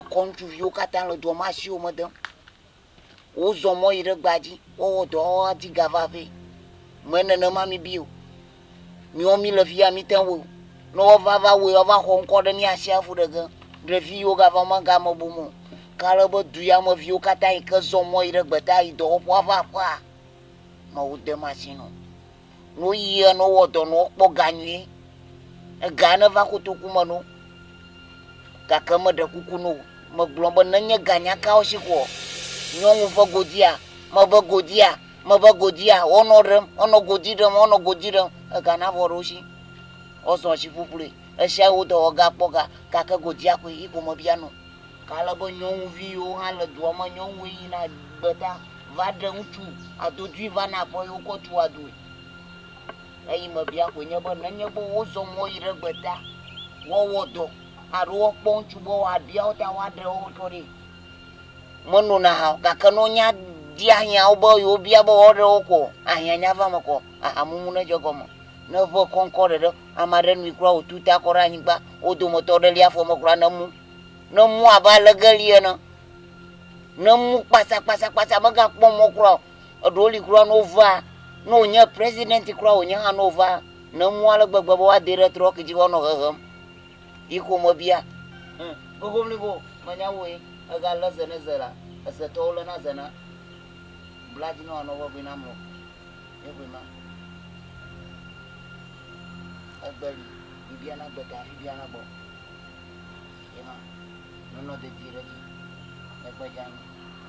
kɔntsu viwo katã le dua me asi wo me dem wozɔ mɔ yi ɖe gbadzi wɔwɔ dɔ wɔwɔ adi gava vɛ me nenema mi bi o miwo mi le fia mi te wo ne wɔva wo wɔva xɔ ŋkɔ ɖe mi asi afu ɖe ge ɖevi yiwo gava mega me bom o kale be du ya me viwo katã yi ke zɔ mɔ yi ɖe gbeta yi dɔwɔƒe ava aƒea me wo dem asi no ne woyi ne wowɔ dɔ ne wokpɔ ga nyuie ga ne va kotoku me no gake meɖe kuku no megblɔ be nenye ganyakawo si kɔ nyɔnu ƒe godia mebe godia wonɔ ɖem wonɔ godi ɖem ega na vɔ ɖe wo si wozɔ si ƒuƒlu esia wo dɔ wɔ gakpɔ ga gake godia koe yi ko mebia no kale be nyɔnuviwo hã le dua me nyɔnuwo yina gbeta va ɖe ŋutsu adodui va na aƒe yiwo kɔ tu adoe eyi mebia koe nye be nenye be wozɔ mɔ yi ɖe gbeta wɔwɔ dɔ alo wɔkpɔ ŋutsu be woabiawo ta woaɖe wo tɔ ɖe menona ha gake no nya di ahiãwo be yewo bia be wɔɖe wo kɔ ahiã nya va me kɔ ahamumu ne dzɔ gɔme ne ʋe kɔŋkɔ ɖeɖe ame aɖe nui kura wòtu ta kɔ ɖe anyigba wo dometɔ ɖe lia afɔ me kura ne mu abe alegeli ene ne mu kpasakpasa megakpɔ mɔ kura eɖewo li kura ne wova ne wònye president kura wònye hã ne wova ne mu ale gbegbe be woade ɖe trɔki dzi wɔnɔ hehem yi ko mebia gogomligo menya woe egalé ze ne ze la esetɔwo lena ze na bladzi ne wòanɔ wɔgbe na mɔ egbe ma egbeli bibiana gbeta bibiana gbɔ yema nɔnɔ dedi ɖe dzi egbedzanu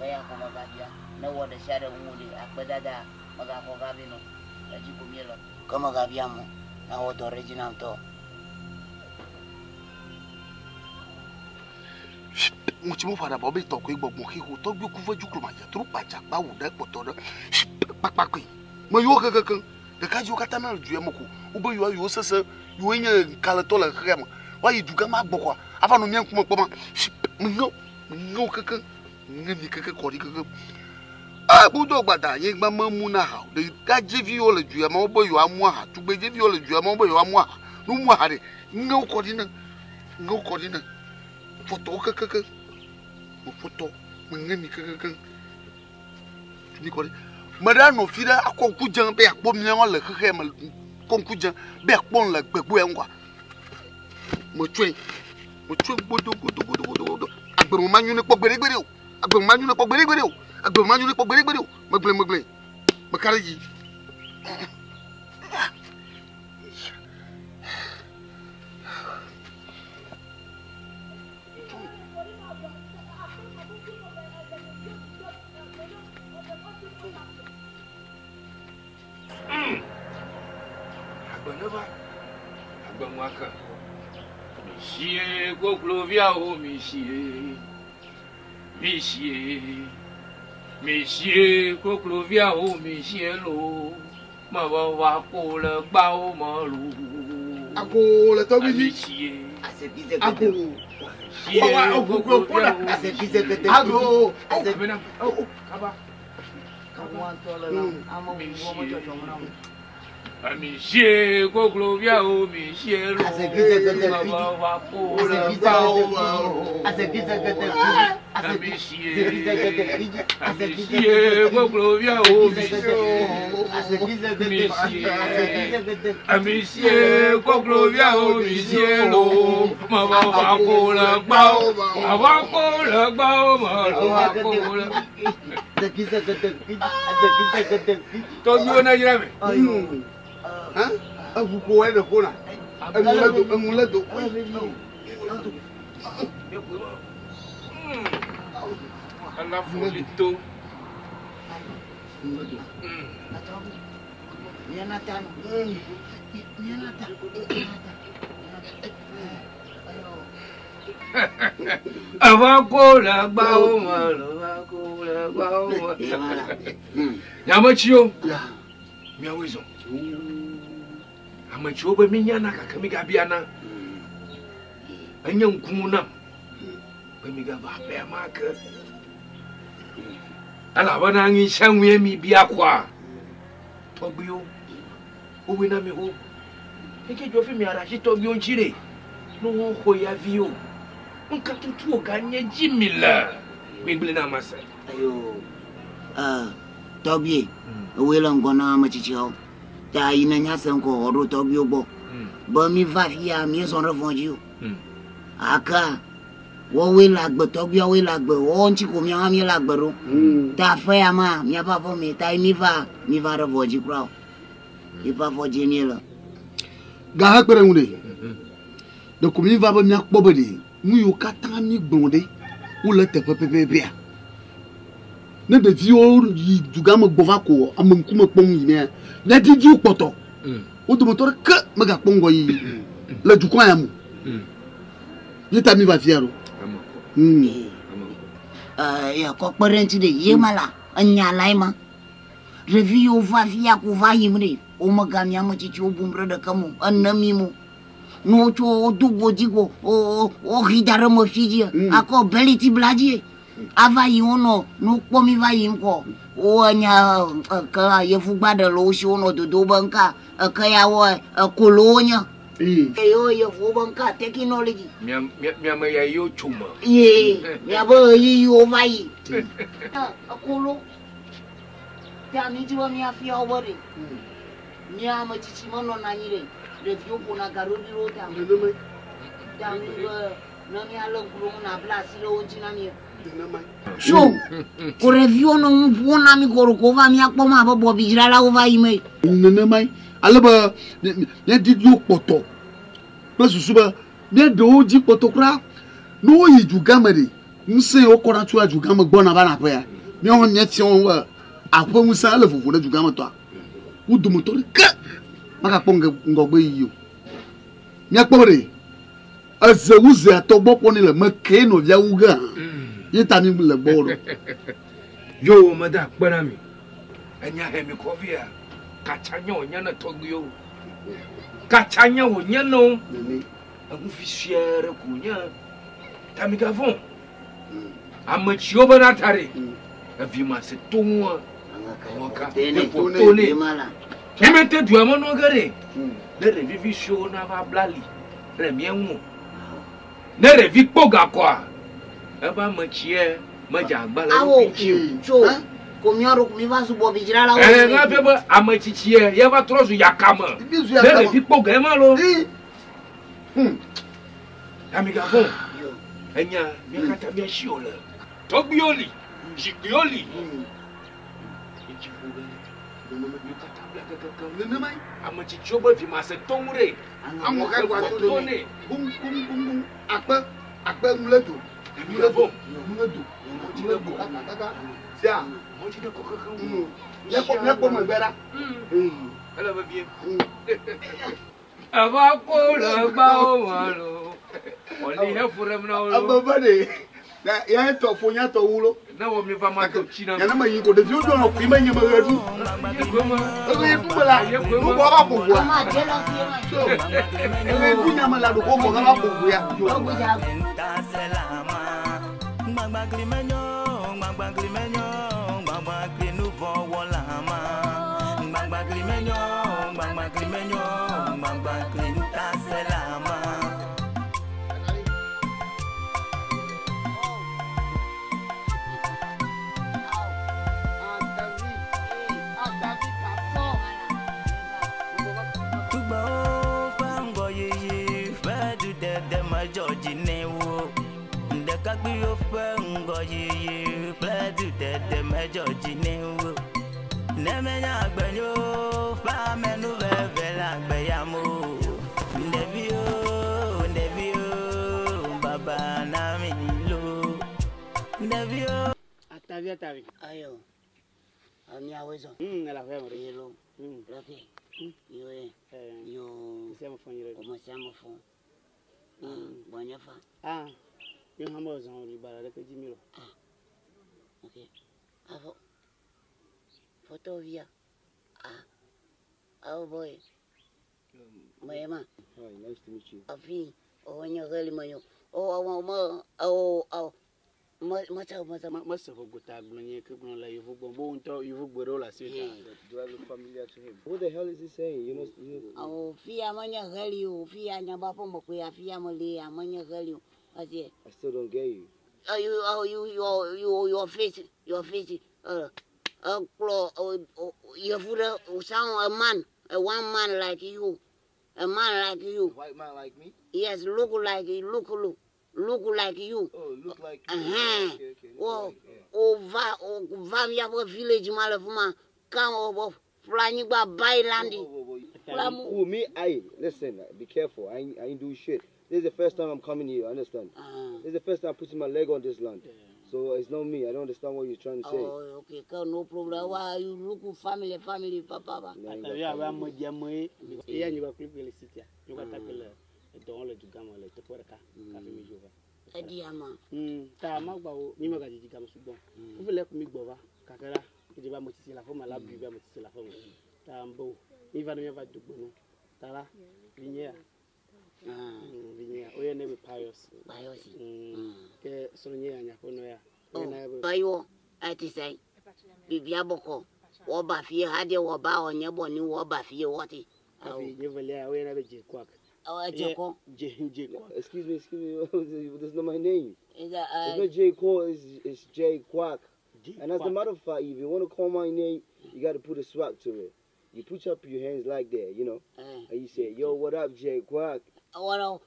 eya ko megabia ne wɔ ɖe sia ɖe ŋu ɖe akpedada megaxɔ gavi no edzi ko mie le ke megabia mo na wɔ dɔ ɖe dzi na ŋutɔ ŋutsi mo fana bɔ be tɔkoe gbɔgbɔ xixo tɔgbi kuve dzukulu ma dzatro kpadzakpa wu ɖe kpɔtɔ ɖe kpakpakoe me yiwo kekekeŋ ɖekadziwo katã mele du ya me ko wobe yiwo sese yiwo nye kaletɔ le xexea me woayi du gama gbɔ kɔa ava nɔ mia ŋkume kpɔma meŋewo kekeŋ ŋe mi keke kɔ ɖi kekeŋ budo gbada anyigba memu na ha ɖekadzeviwo le du ya me wobe yiwo amu aha tugbedzeviwo le du ya me wobe yiwo amu aha no mu aha ɖe ŋewo kɔ ɖi ne fɔtɔwo kekekeŋ mefɔtɔ meŋe mi kekekeŋ tumi kɔ ɖi me ɖe anɔ fi ɖe akɔ ŋku dze be akpɔ miawo le xexea me kɔ ŋku dze be akpɔ le gbegbo ya ŋgɔa metsɔe gbodogodogodogodo agbeme ma nyo ne kpɔ gbeɖegbeɖe o agbeme ma nyo ne kpɔ gbeɖegbeɖe o megble meka ɖe dzi Agbemwaka Michie Goglovia o Michie Goglovia o Michie lo ma wa ko le gba o mo lu ako le to bi Michie ako Michie Goglovia o Michie lo ma wa ko le gba o mo Michie Goglovia o Michie Goglovia o Michie lo ma wa ko le gba o mo Tọ́jú náà yẹ́ mi. Agugo ẹ̀ lè kóra. Ẹ̀múlẹ́dọ̀. Aláfọ̀lẹ́tò. Àwọn kò lè gbá ọmọ lọ́wọ́ kò lè gbá ọmọ. Yàmẹ́tí o, mi àwọn èso. Àmẹ́tí o bẹ mi nyà náà kàkà mi gà bíà náà. Ẹ̀yẹ nkùn náà, bẹ mi gà bà bẹ́ẹ̀ máa kẹ́. Alàbọ̀ náà ń ṣàwìn mi bí akwa. Tọ́gbí o, owó náà mi hó. Eke jọ fún mi àrà sí tọ́gbí o ń ṣíre. Ní wọ́n kọ ya vi o. nkatutu oganye jimila kwibile na masa ayo tobie wela ngona machichao ta ina nyasa ko oro tobio bo ba mi va via mi son revendu aka wo wela gbo tobio wela gbo o nchi ko mi ami la gbero ta fe ama mi pa fo mi ta mi va revendu kro e pa fo jeniela ga ha pere nde de ko mi va ba mi akpo be de mu yo kata mi gbonde wo le te pepe bia ne de vi o yi duga mo gbova ko amanku mo pon yi ne na di ji poto o do motor ka ma ga pongo yi le du kwa yamu ni ta mi va fiero ya ko parenti de yemala anya laima review va via ko va yimre o maga mi amachi chi o bumbre de kamu annami mu no cho dugo digo o hidara mo fiji ako beliti blaji ava yono no pomi va yinko o anya ka yefu gbada lo shi ono do banka ka ya wo kolonya yo yefu banka technology miama ya yo chuma ye ya bo yi yo vai akolo ya mi jiwa mi afia obore mi ama chichi mono na nyire de vio pona garodi rota ya mi na mi alo kulu na blasi lo nchina mi so ko review no mpona mi ko va mi akpoma bo bijira la over ime nene mai alaba ne di yo poto ba susu ba ne do ji poto kra no yi jugamere nse o kora tu ajugama gbona ba na pa ya mi on ne ti on wa apo musa le fufu na jugama to u du motor ka maka ponga ngogbe yi yo mi akpore azewuze atogbo poni le make no via uga yita mi le boro yo mada kpara mi anya he mi kovia kachanya onya na togyo kachanya onya no agu fisiere kunya tamigavon amachio banatare avima se tonwa waka tone kemete duamo no gare le revivi show na va blali remienwo ne revi poga kwa eba machie majagbala so ko mi oro mi va su bo bijira la na fe ba amachichie ye va trozu yakama ne revi poga e malo amigavon enya mi kata mi shiola togbioli jigbioli amachichio ba vi ma se tongure amoka kwa to ne bum akpa muleto muleto kaka sia mo ti de kokaka ne ko mo gbera ala ba bien aba ko la ba o malo oni he furem na o ababa de ya to fo nya to wulo na wo mi va ma to china ya na ma yin ko de jo no ku ma yin ma redu e ku bala ku ko ba ko bo ma je lo ki ma so e ku nya ma la do ko mo ga ba ko bo ya gbagba grimenyo gbagba grinu fo wala ma gbagba grimenyo gbagba grinu ta selama Georgie newo nde kakpi o fe ngo yiyi pledu de me Georgie newo nemenya agbenyo fa menu veve la gbeyamo ndevio baba na mi lo ndevio atavi ayo ami awezo la fe mo yelo rafi yo sema fanyire como se llama fon Bonyafa. Yo hamba zan ribara da kaji miro. Okay. Avo. Photo via. Oh boy. Mayema. Hi, nice to meet you. Afi. Onya gali mayo. Must have got a blonde cable like you won't tell you la city. Do I look familiar to him? What the hell is he saying? You know. Oh, Fia Manya Helio, Fia Nabapa Mokuya, Fia Mole, Amanya Helio. I see. I still don't get you. Your face. You sound a man, one man like you. A man like you. A white man like me? Yes, look like you. Look like you. Oh, look like you. Okay. Oh, village malafuma come over flying by Bailandi. Who me? Listen, be careful. I ain't do shit. This is the first time I'm coming here, understand? This is the first time I'm putting my leg on this land. So it's not me. I don't understand what you're trying to say. Oh, okay, no problem. Why you look family, papa? Yeah, I'm with you. Yeah, you are clearly sitting. You got to don't let you come on the porta. Adiama. Tama, you might get to go. Who left me go? Kakara, you are much la forma, love you, much la forma. Tambo, even never do. Tara, Vinia. We are never pious. Sonia and Yaponoya. Bayo, I say, Bibiaboko, or Baffy had your bow on your bonny war Baffy, what it. Never lay never J Quack. Oh, Jaco. Excuse me, that's not my name. It's not J Cole, it's J Quack. And as a matter of fact, if you want to call my name, you got to put a swag to it. You put up your hands like that, you know, and you say, yo, what up, J Quack? I want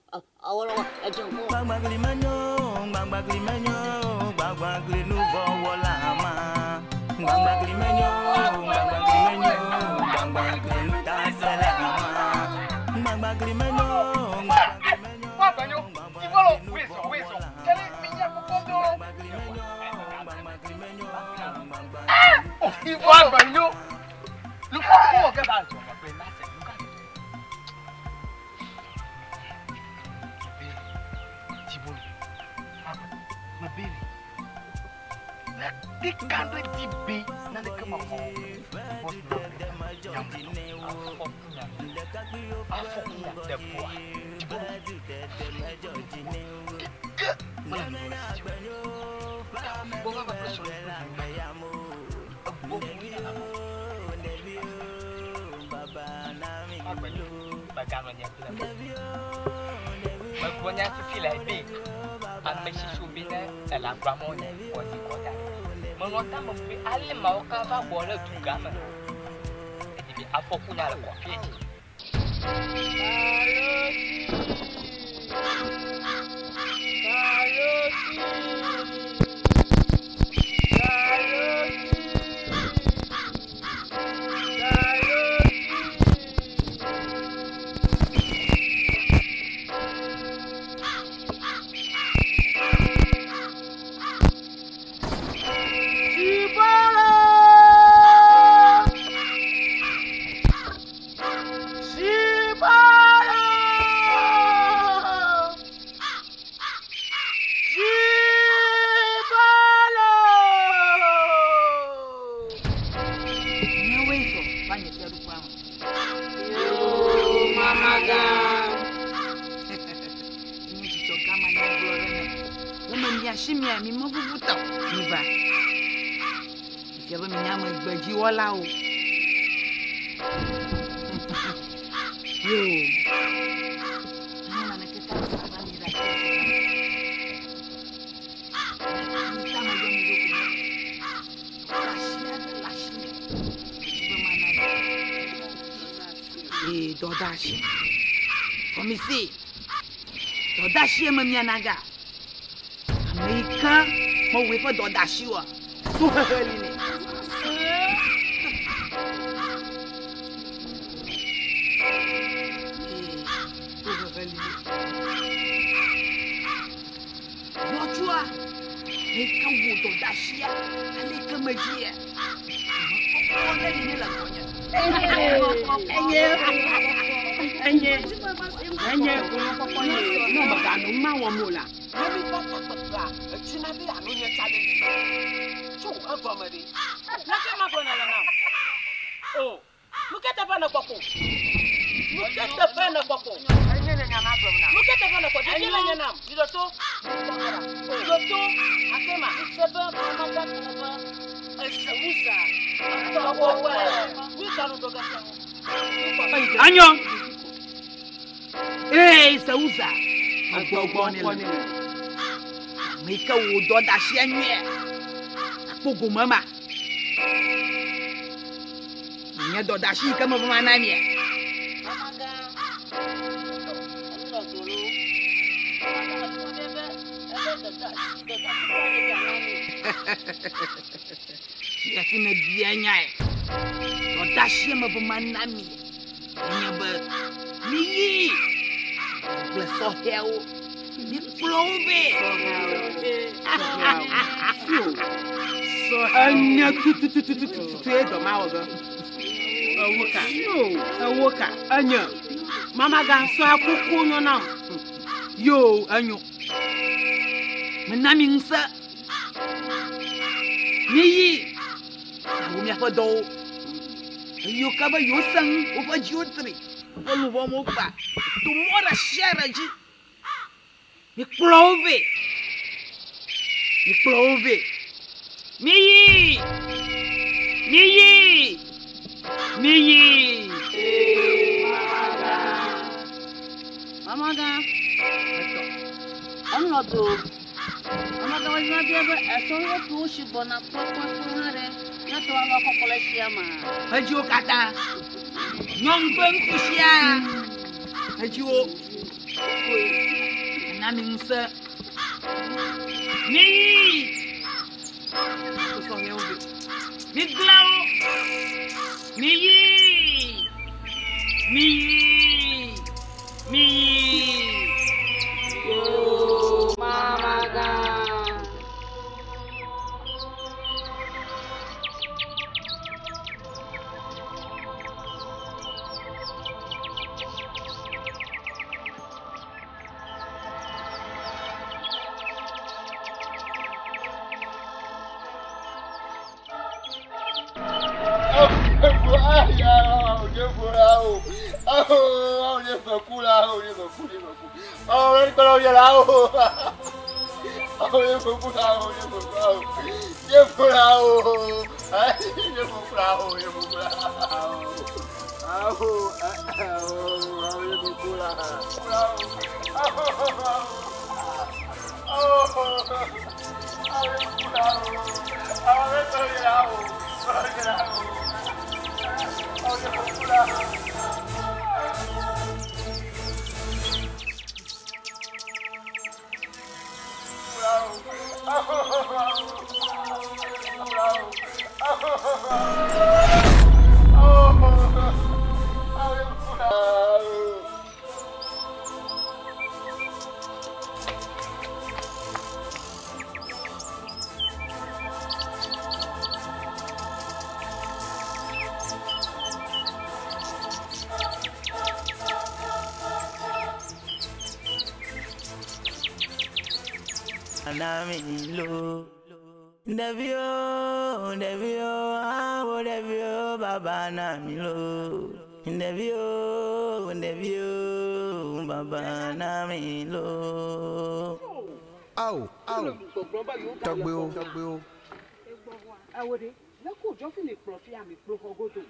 my baby. They can't let it be. Now they come up home. What's the Punya feel big. Amesi subina la gramone ozi kota. Monota mo fi ale ma o ka ba bola tugama. E bi afokunya la kopieti. Dodashi. Come see. Dodashi mamianaga. America mo we for Dodashi wa. So heli ni. Wachua. Eka wo Dodashi ya. Aleka magia. Mo heli ni la konya. Enye, no magano mawa mola. Let me papa, chinabi anunya challenge. So, agomadi. Look at my banana now. Oh, look at the banana popo. Look at the banana popo. Look at the banana popo. Did you learn your name? You don't know? Akema, it's a bird, it's a wizard. Anyo. Hey, Sauza. Ameka wo do da shi anwe. Akpogo mama. Nya do da shi kama mama na mi. Ya fina bia nyai. Do da shi mama na mi. Nya ba mi. Bless so hell. Mi plombe. So anya tu do ma wo. Awoka anya. Mama ga so akoko no na. Yo anyo. Menami nsa. Yi. Wo mi afodo. Yo kaba yo sang o fa jiotri. Olu bo mo pa. Tu mora shara ji. Mi plove. Miyi. Mamaga. Onodo. Mamaga wa na bia ba eso yo tu shi bona papa hare. Na to alo kokole sia ma. Ajo kata. Nyong ben kusia. Ajo. Na minsa. Miyi. So he obi. Miglau. Miyi. Yo, Mamaga. Anamilo, Devio, Baba Namilo, Devio, Baba Namilo. Au, Togbo. Awode, na ko jo fi le profi ami pro hogodo.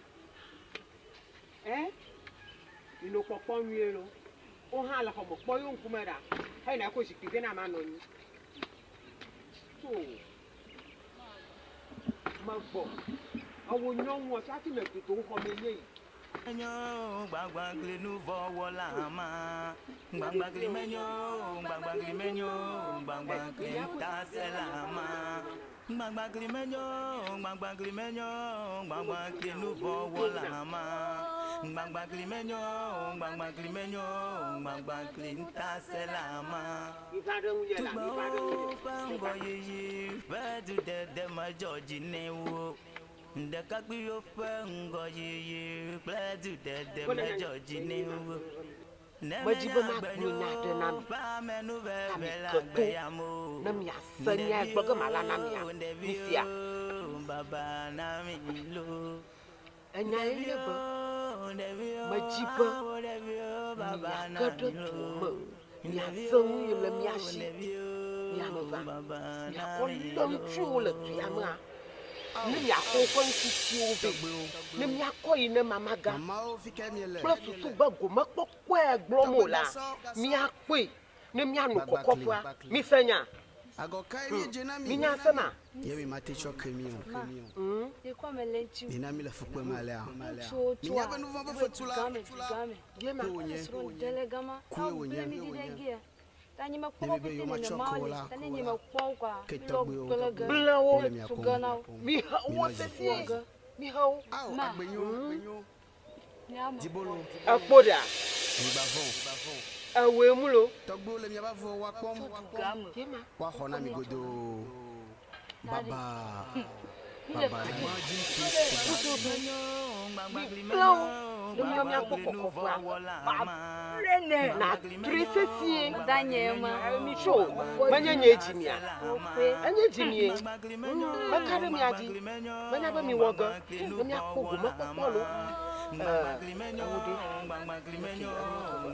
Ino popo nwie lo. O ha la ko mo po yo nkumara. Hai na ko sikide na ma no ni. Magbo. Awo nyon wo sa ti me to ko me le. Menyo, gbagbagli nu vowo la ma. Gbagbagli menyo, gbagbagli ta se la ma. Gbagbagli menyo, gbagbagli nu vowo la ma. Gbagbagli menyo, gbagbagli ta se la ma. Tubo yi, vedu de ma George ne wo. The Kapi of Fangoyi, glad to dead the George New. Never Baba Namilo. And I never Majiba Baba Namilo. Yasu, Lamiashi, Yamava, Yama. Nimya ko kwanti chiwo nimya ko ina mamaga plus tu bago makpokwe glomo la mi akwe nimya no kokofwa mi senya Minya sana. Yemi mate choke mi E kwa melenchi. Ina mi la fukwe malea. Minya ba nuva ba fatula. Yema. Sro delegama. Au blemi didegia. Tani makwa ko tini na mali. Tani ni makwa kwa. Blawo sugana. Mi ha wose mi ha na. Agbenyo. Dibolo. Apoda. Mbavon. Awe mulo. Togbo le mi ba fo wa pom. Wa hona mi godo. Baba. Baba. Na trisesi Danyema. mi show. Manya nyejimia. Anya jimie. Makare mi adi. Manya ba mi woga. Mi akpogo makpolo.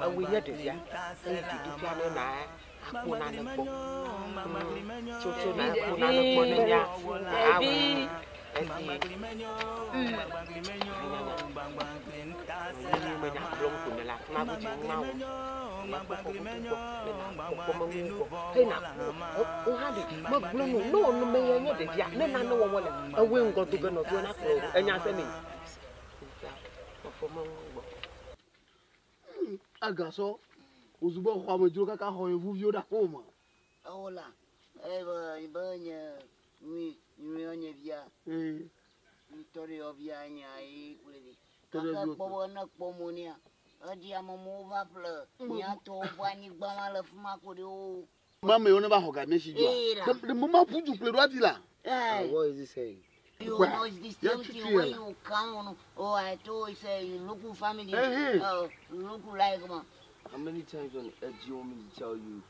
Awinya devia. Devia no na. Akuna ne po. Chocho na akuna ne po ne ya. Ebi. Agaso, uzubo kwa mjuru kaka hoye vuvyo da koma. Ola. Ibanya onye via. Story of Yanya equally. Kaka Bona Pomonia. Adi amova pla. Nyato bwani gbamala fuma kodo. Mama you never organize you. The mama put you play radila. What is he saying? You know it's this thing when you come on. Oh, I told you say you local family. Local like man. How many times on earth do you want me to tell you?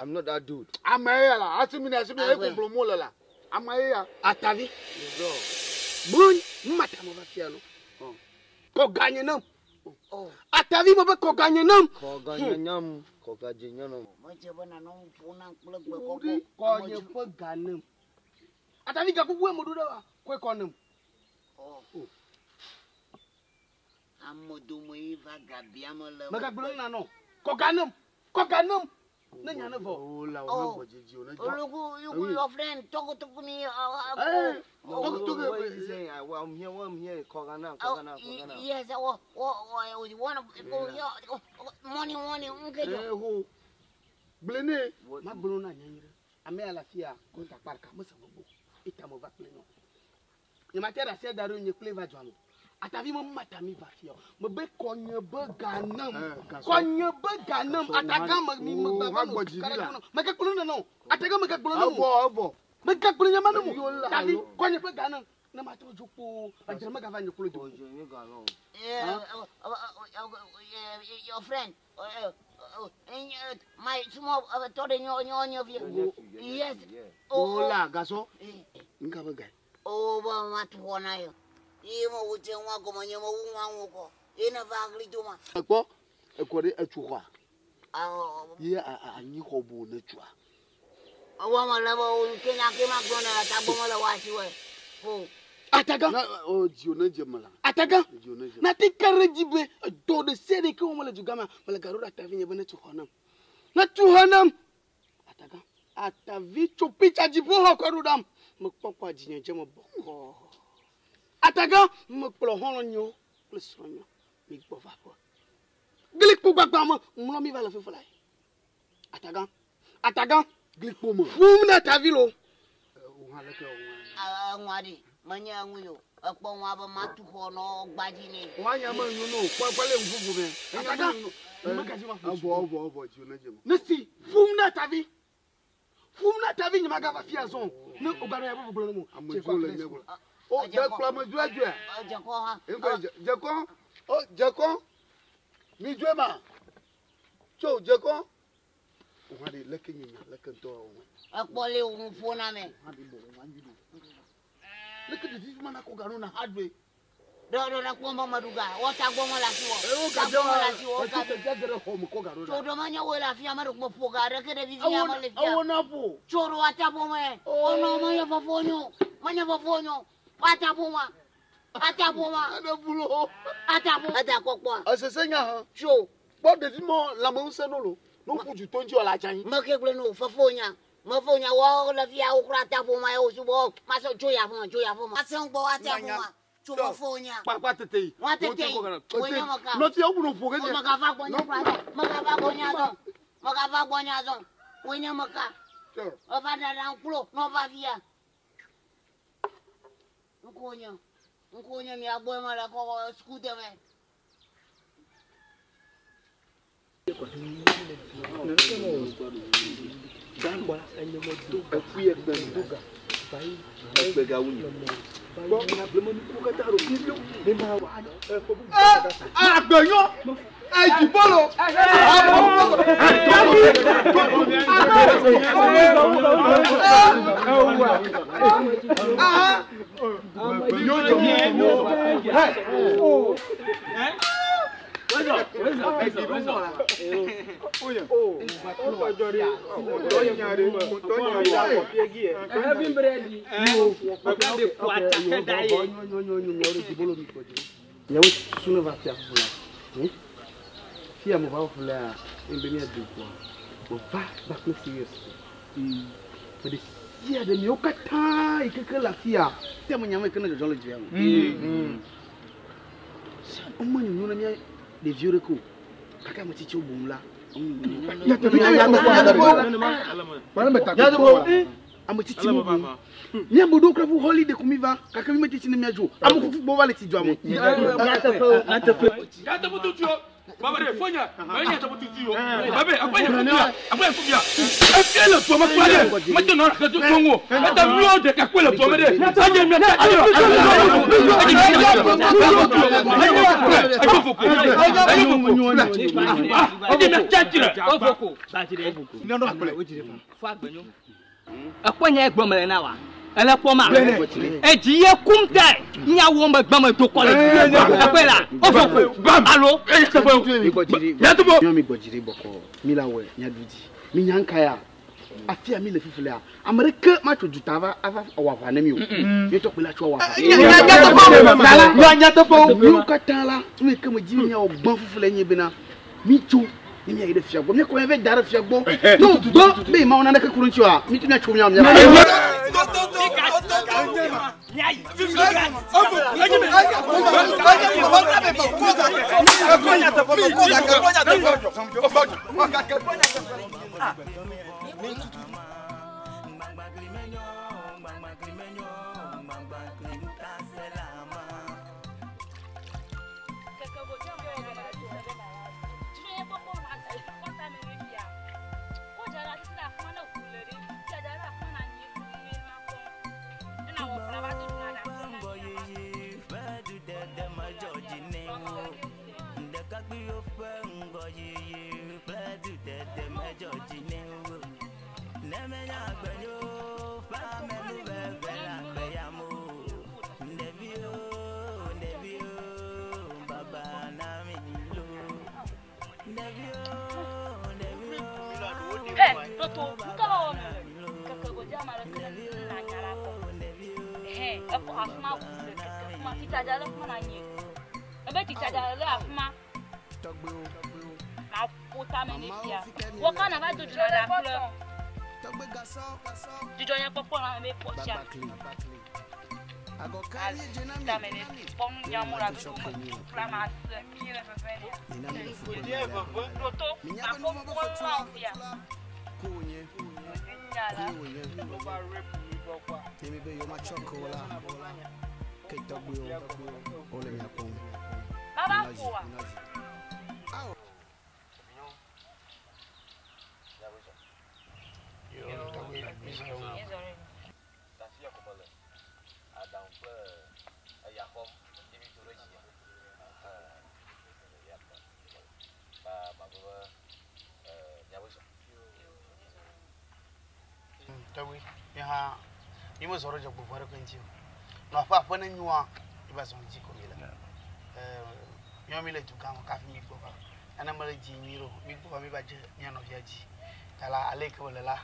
I'm not that dude. I'm here. Asimi la. I'm here. Atavi. Bro. Bun, mata mo ba fiano. Ko ganye nam. Atavi mo ba ko ganye nam. Ko ganye nam, ko ganye nam. Mo je bona no funa kula ko nye ko ganam. Atavi ga kuwe mo do da ko ko nam. Amodo mo iva gabia mo la. Maka gbolo na no. Ko ganam. Ko ganam. Na nya na vo. You your friend talk to me. I'm here. Kogana. Yes, you want to go here. Morning. Okay. Blene. Ma gbolo na nya nyire. Ame ala fia ko ta parka mo sabobo. Itamo va pleno. E matera se daru nye pleva jwamo. Atavi mo matami va fia. Mo be konye be ganam. Ataga mi ba no. Maka kuluna no. Ataga maka kuluna no. Avo. Maka kuluna manu mo. Tavi konye be ganam. Na mato jupo. Ajira maka va nyokolo jupo. Your friend. My small told you. Yes. Ola gaso. Nka ba gai. Ba matuona yo. Imo ute nwa ko manye mo nwa nwoko. Ina va glituma. Akpo ekore atwa. Ye anyi ko bu na twa. Awa mala ba o Kenya ke ma gbona ta bo mala wasi we. Ho. Ataga. O jiona jemala. Ataga. Na tikare jibe do de sere ke o mala jugama mala garura ta vinye bana tuhonam. Na tuhonam. Ataga. Atavi chupicha jibo ho korudam. Mo pokwa jinye jemo boko. Ataga mo klo hono nyo plus ronyo mi gbova ko glik po gbagba mo mlo mi va la fefo lai ataga glik po mo fumna tavilo o hala ke o ngwadi manya nguyo akpo nwa ba matu ho no gbaji ni wanya ma nyu no kwale mfufu me ataga magaji ma fu abo jiona jemo nasi fumna tavi nyama ga va fia zon ne ogaro ya bo bolo mo amujule nebo. Oh, Jacques, me dois Dieu. Jacques. Oh, Jacques. Mi Dieu ma. Cho, Jacques. On va dire le Kenya, le canton. Akpole o fona me. Le que tu dis mana ko garo na hardware. Do na ko mama duga. O ta go mala siwo. O ka jo. O ka jagere ho mo ko garo. To do manya we la fia ma do mo poga re ke de vivia ma le fia. O na po. Choro ata bo me. O no manya fafonyo. Atapuma. Anabulo. Atakokwa. Asesenya ha. Show. Bo de mo la mo se no lo. No fu ju tonji ola jan. Make ble no fafonya. me fo nya wa la via o krata po ma o subo ma so joya fo ma sen gbo wa ta fo ma subo fo nya papa tete wa tete o nya ma ka no ti o kuno fo ke ma ka fa gbo nya krata ma ka fa gbo nya zo ma ka fa gbo nya zo o nya ma ka o va da dan kulo no va via nkonya mi agbo ma la ko scooter me Dangwa anya maduga kuya banduga bai pega unyo bo na blemo ni ko kata ro kibyo be ma wa agbanyo ejibolo des vieux recours. Kaka mo titi obum la. Amotiti mo. Nya bodo kra fu holiday kumiva. Kaka mi metiti na mi ajo. Amokufu bo wale ti jo amo. Ya ta mutu tio. Baba de fonya. Nya ta mutu tio. Babe, akwanya kubia. Akwanya kubia. Afia le to ma kwale. Ma to na ka to kongo. Ata blo de ka kwele to me de. Anje mi ta ajo. Akwanya egbomele na wa ele poma eji ye kumte nya wo me gbama to kole akwela ofoko alo ya to bo mi gbojiri boko mi lawe nya dudi mi nyanka ya afia mi le fufule a amerika ma to jutava ava owafa na mi o ye to pela cho wafa nya to bo mi katala mi ke mo jimi nya ogbon fufule nyi bina mi cho ni ide fiagbo mi ko eve dara fiagbo no do be ma ona na ka kurunchi wa mi tuna cho mi am ya tawi ya ni mo zoro jogbo fare ko ntio no fa fa na nyua iba so nji ko mila yo mi le tu kan ka fi mi ko fa ana mara ji miro mi ko fa mi ba je nyano viaji tala aleke wala la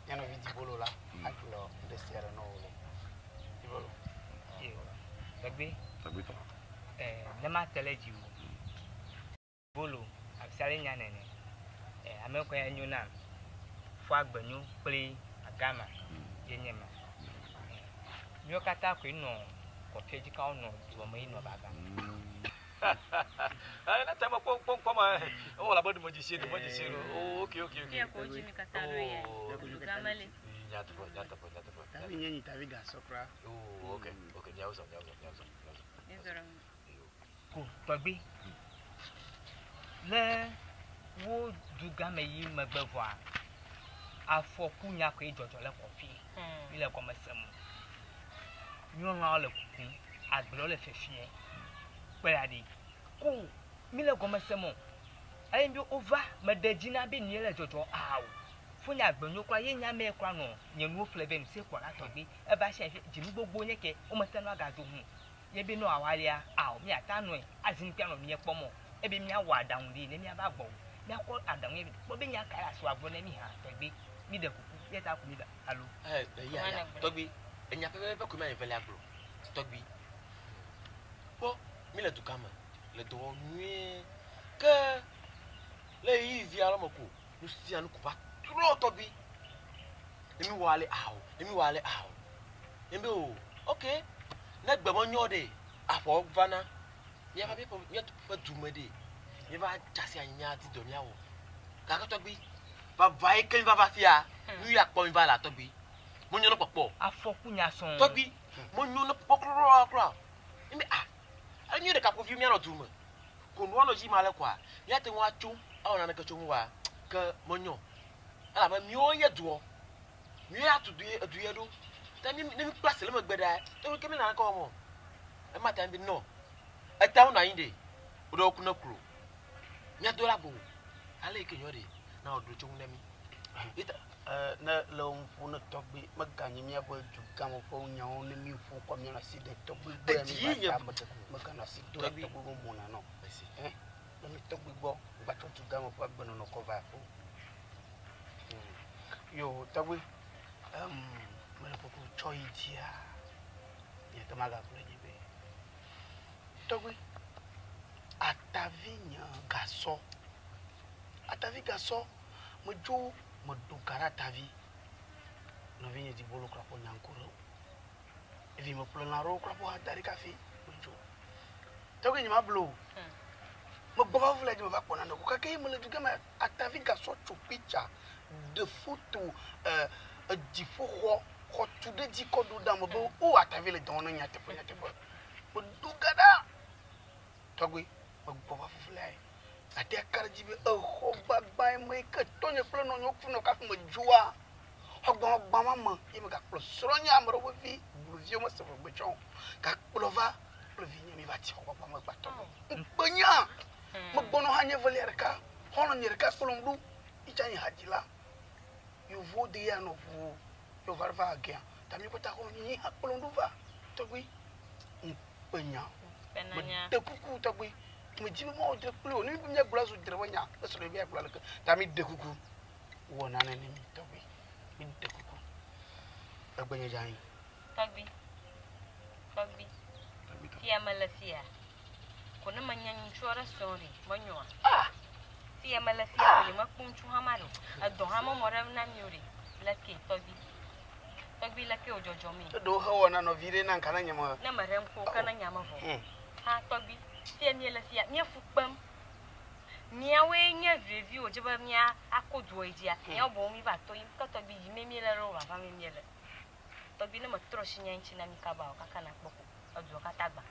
nyano vidi bolo la aklo de sera no ibolo Bagbe to le ma tele ji bolo abisale nyanene ame ko enyu na fo agbanyu pli gama yenyema mio kata ko ino ko peji ka ono to mo ino baga ai na tama ko ma o la bodu mo ji se o okay ya ko ji ni kata ro ye gama le nyata po tavi nyenyi tavi ga sokra okay nyauzo ezoro ko togbi le wo du gama yi magbevo afoku nya ko ijojo le kofi ile ko masem nyo nga le kuku agbelo le fefie pe adi ko mi le ko masem ayi bi over madajina be ni le jojo awo fún agbenyo kwa ye nya me kwa no nye nu fleve se kwa la tobi e ba se jimi gbogbo nye ke o mo tanu agado hu ye bi no awalia awo mi atanu e azin pia no mi ekpomo e bi mi awa adahun di ne mi aba gbo mi akọ adahun e bo be nya kara so agbo na mi ha tobi mi de kuku ye ta ku mi da alo ya tobi enya pepe ku mi vele agbo tobi po mi le tukama le do nui ke le yi vi ala moko nu si anu ku ba tro tobi emi wale awo emi o okay na gbemo nyode afọ vana ye ba people ye to pa dumede ye ba jase anya ti do mi awo ka ka tobi ba vai ken ba fia nu ya pon va la tobi mo nyo no popo afọ kunya son tobi mo nyo no popo kro emi anyi de ka ko fi mi ano tuma ko no no ji male kwa ya te wa chu awon na ka chu wa ka mo nyo ala ba mi o ye duo mi ya to duye do ta ni place le mo gbeda e we kemi na ka omo e ma ta bi no e ta una inde o do ku na kuro nya do la bo ala ke nyode na o do chu na mi ita na lo funa tobi magani mi abo ju kamo fo nyawo ne mi fu ko mi na si de tobi gbe mi ba ta magana si do tobi go mo na no na mi tobi gbo ba to ju kamo fa gbe no ko va fo yo tobi me ko ko choi dia ye to maga ko ni be tobi atavinya gaso mo jo mo dugara tavi no vigne di bolo kwa po nyankuro e vi mo plana ro kwa po hatari kafi mo jo tobi ni ma blo mo boba vula di mo va kona no ka ke mo le dugama atavi gaso cho picture de photo di fo ko tu de di ko do damo bo o atavi le don nya te po mo dugara tobi mo boba vula ate akarjibe ho bagba mai ka tonye plano nyo funo ka mo jua ogba mama yime ka plo sronya amro wo vi bluvio mo se bo chon ka plova plovi nyami vati ho bagba mo gbato mpanya mo bono hanye voler ka hono nyere ka plombu ichani hajila yo vodi ya no vu yo varva agya tami ko ta ko ni ha plombu va to gui mpanya penanya de kuku to gui me jibe mo de plo ni bi me gbula so dire wanya so le bi gbula le ta mi de kuku wona na ni to bi mi de kuku agbanya jan tagbi tia malasia kuna manyan chora story manyo tia malasia ko ma kum chu hamaro adon hamo mora na miuri lake tagbi lake ojojo mi do ha wona no vire nan kana nyama na marem ko kana nyama vo ha tagbi tia ni la sia ni fukpam ni awe nya review ojiba mi akodo edia ni obo mi ba to yim ka tagbi yimemi la ro ba mi mi le tagbi na matro shinya nchi na mi ka ba ka kana kpoko ojo ka tagba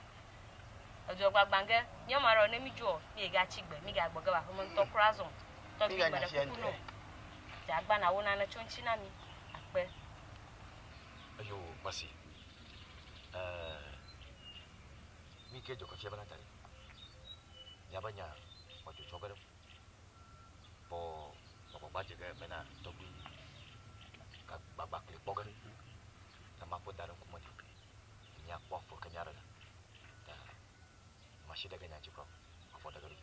ojo gba gbange ni o maro na mi jo mi ga chigbe mi ga gboga ba mo nto krazon tagbi gba da kuku no ja gba na wona na chonchi na mi ape ayo basi mi ke jo ko fiaba na tare ya banya wato chogare po ba je ga mena tagbi ka baba kle bogare ma ko daran kuma di nya kwa fo kanyara da mashi daga nya jiko afo daga ru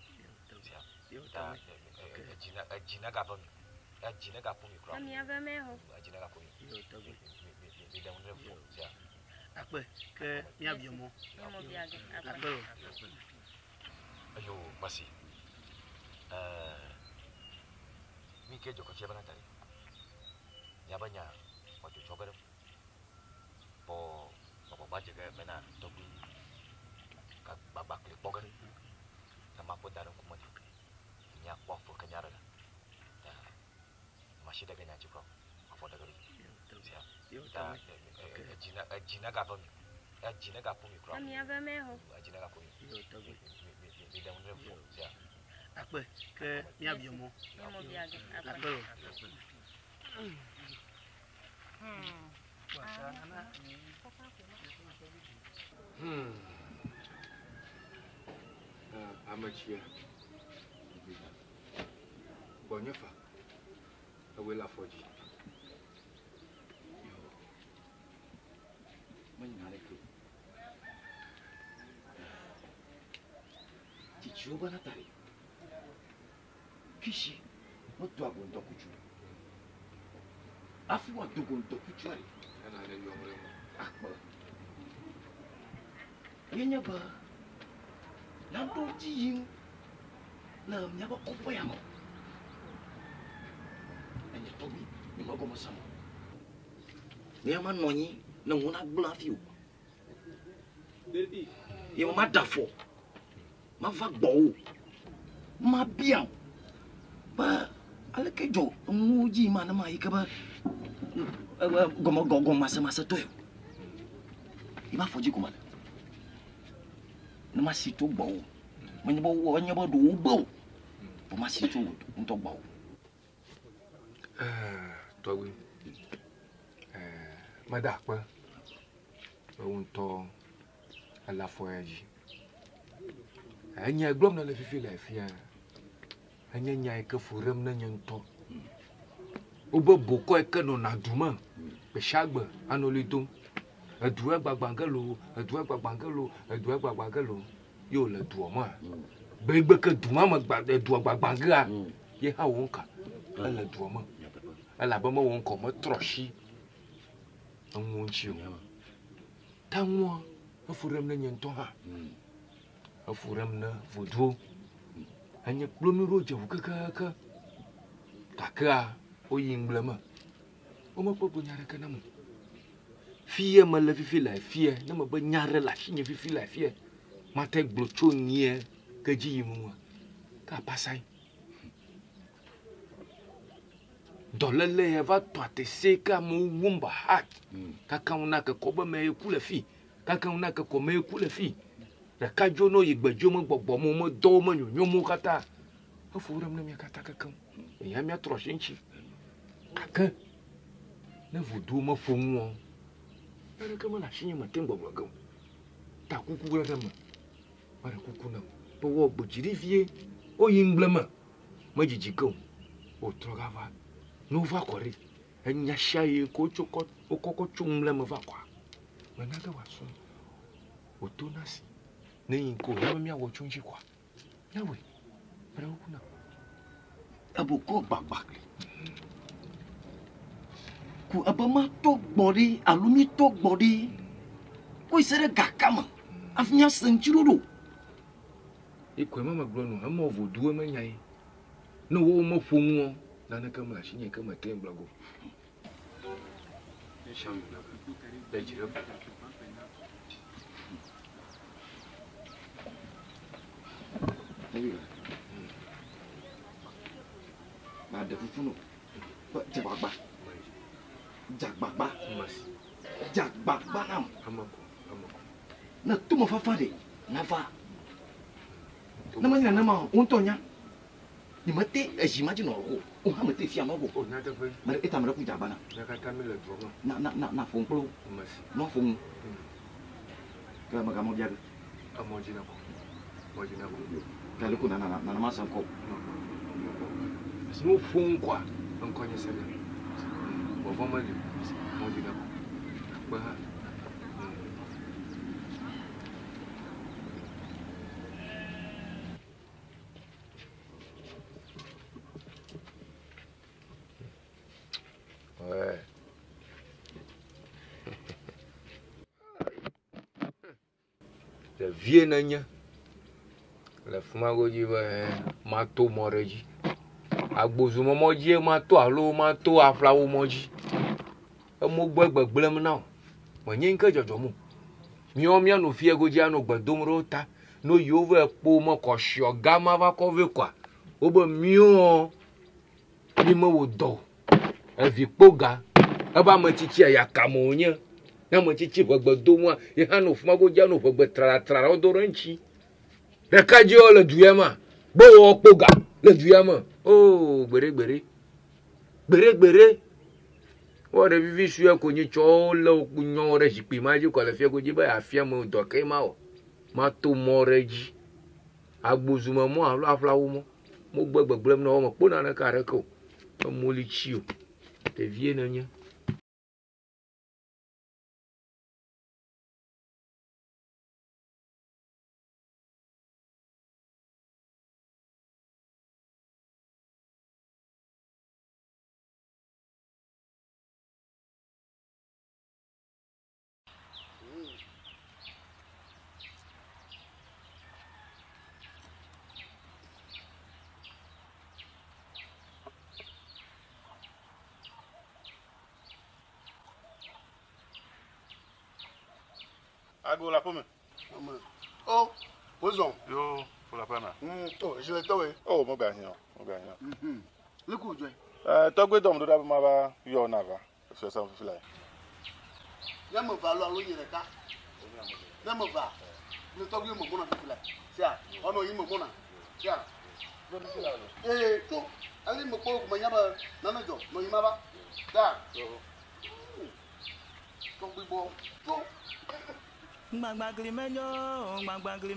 da jina ga ba mi jina ga pu mi kro ami aba me ho jina ga pu mi mi da unre fo ya ape ke nya biomo biage ape ayo basi mi ke joko fiaba na tare ya banya chocolate. Po papa jaga mena tobi ka babak le pogan. Sama po dalam kumadi. Nya kwa fo kanyara la. Masih daga nya jiko. Afo daga. Ta jina ga pa mi. Jina ga pa mi kro. Ami ava me ho. Jina ga pa mi. Mi da unre fo. Ya. Akpe ke mi abiomo. Mo biage. Akpe. Amachia. Bonyafa. Awela foji. Manyanaleku. Chichuba natari. Kishi, no twago ndokuchu. Afu wa dogo ndokuchu ari. Ana le yomre. Akba. Yenya ba. Lando jiyin. Na mnyaba kopo yamo. Anya tobi, ni mago masama. Ni aman nonyi na ngona bula fiu. Ye ma dafo. Ma va gbo. Ma biam. Ba ala kejo nguji mana mai ka ba gomo masa to yo iba foji kuma na masito gbo wanya ba do gbo bo masito nto gbo Towi madakpa unto ala foyaji anya glom na le fifi la fia anya nya ke furam na nyanto obo boko e ke no na duma be shagba anolido edu gbagbangelo yo le du ma be gbe ke duma ma gba edu gbagbanga ye ha wonka ele du ma ala ba ma won ko mo troshi anwon chi o tanwo furam na nyanto ha furam na vodo anya plomi roje ukaka kaka oyinglema oma popo nyare kana mu fie ma la fifi la fie na ma ba nyare la shinye fifi la fie mate gblocho nie kaji yimu ka pasai dolele va twate seka mu wumba hat kaka una ka koba me kula fi kaka una ka ko me kula fi la kajo no yigbejo mo gbogbo mo do mo nyonyo mo kata afuram na mi kata kaka ya mi atroshinchi kaka na vudu mo fonwo na kama la shinye matembo gbogbo ta kuku la ma mara kuku na bo wo gbojiri vie o yinglema majijiko o trogava no va kori enya shaye ko choko okoko chumle mo va kwa managa waso o tonasi neyin ko na mi awo chunji kwa yawe mara kuku na aboko bagbak ku abama to gbori alumi to gbori ko isere gakama afnya senchirodo ikwe mama glono amo vodu ma nyai no wo mo fonwo na na kama shinye kama temblago inshallah da jira na de fufuno jagbagba nam amako na tumo fafade na fa na manya na ma ontonya ni mate ejima ji no go o ha mate fi amago o na de fe mare etamara ku jabana na ka tamile drogo na fonklo masi no fon kama kama biaga amojina ko kale ku na masa ko no fon kwa ankonye sele bo famali mojina ko ba ouais le vieux nanya le fumago ji ba mato moreji agbozu momoji mato alo mato aflawo moji mo gbegbe gblem na mo nyi nke jojomu mio mia no fie goji ano gbedom ta no yove po mo ko sho gama va ko ve kwa obo mio ni mo wo do e vi poga e ba mo chichi ya kamonye na mo chichi gbedom a ye ha no fuma goji ano gbegbe tra o do ranchi de kaji o le duyama bo wo poga le duyama oh gbere o de vivi suya ko ni cho lo kunyo re jipi ma ji ko le fie ko ji ba afia mo do ke ma o ma to mo re ji agbozuma mo alo aflawo mo gbegbeglem na o mo po na na ka re ko mo li chi o te vie na nya Ago la pomme. Oh, posons. Yo, pour la peine. Oh, je l'ai trouvé. Oh, mon gars, mon gars. Le coup, Joy. Togwe dom do da ma ba yo na va. So ça fait là. Ya me va lo yin le ka. Na me va. Le togwe mo mo na fi là. Sia, ono yin mo mo na. Sia. To, ali mo ko ko nya ba na na jo, no yin ma ba. Da. Togwe bo. To. Gbangbangli menyo, gbangbangli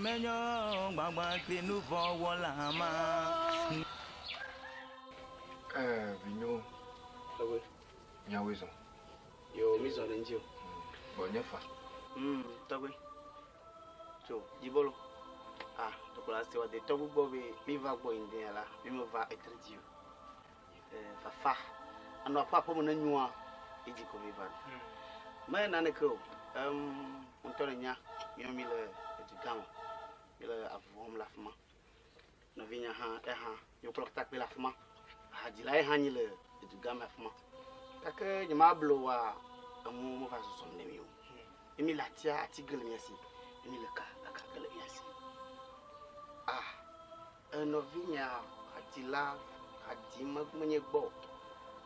nous vont la main. Vigno. Ah oui. Nyawezo. Yo, mise en ligne. Bonne fa. Togwe. Jo, dibolo. Ah, donc là c'est de tobu bobe, mi va bo inde là, mi me va être Dieu. Fafa. Ano pa po mo na nyua, eji ko mi van. Mais naneko, on te nya, yo mi le du gamo. Il avom la fama. No vinya ha yo klok tak la fama. Ha di lai hani le du gamo fama. Tak nyama blo wa amu mo fa so som ne mi. Emi latia atigel mi asi. Emi le ka gele mi asi. No vinya atila adi magmenye gbo.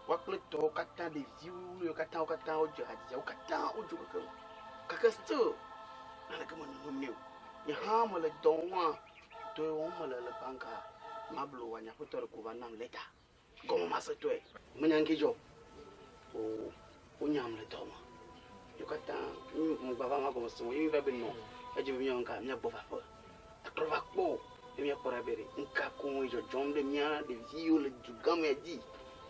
Wakle to kata de view yo kata ojo adi o kata ojo kaka sto na kama nunyo ya ha mo le donwa to o mo le banka mablo wa nya foto ko ba nam leta gomo maseto e munyangi jo o nyam le donwa yo kata mo baba ma gomo so yi ba be no e je bi nka nya gbo fa fa akrova kpo e mi akora bere nka ko jo jombe mia de view le dugam e di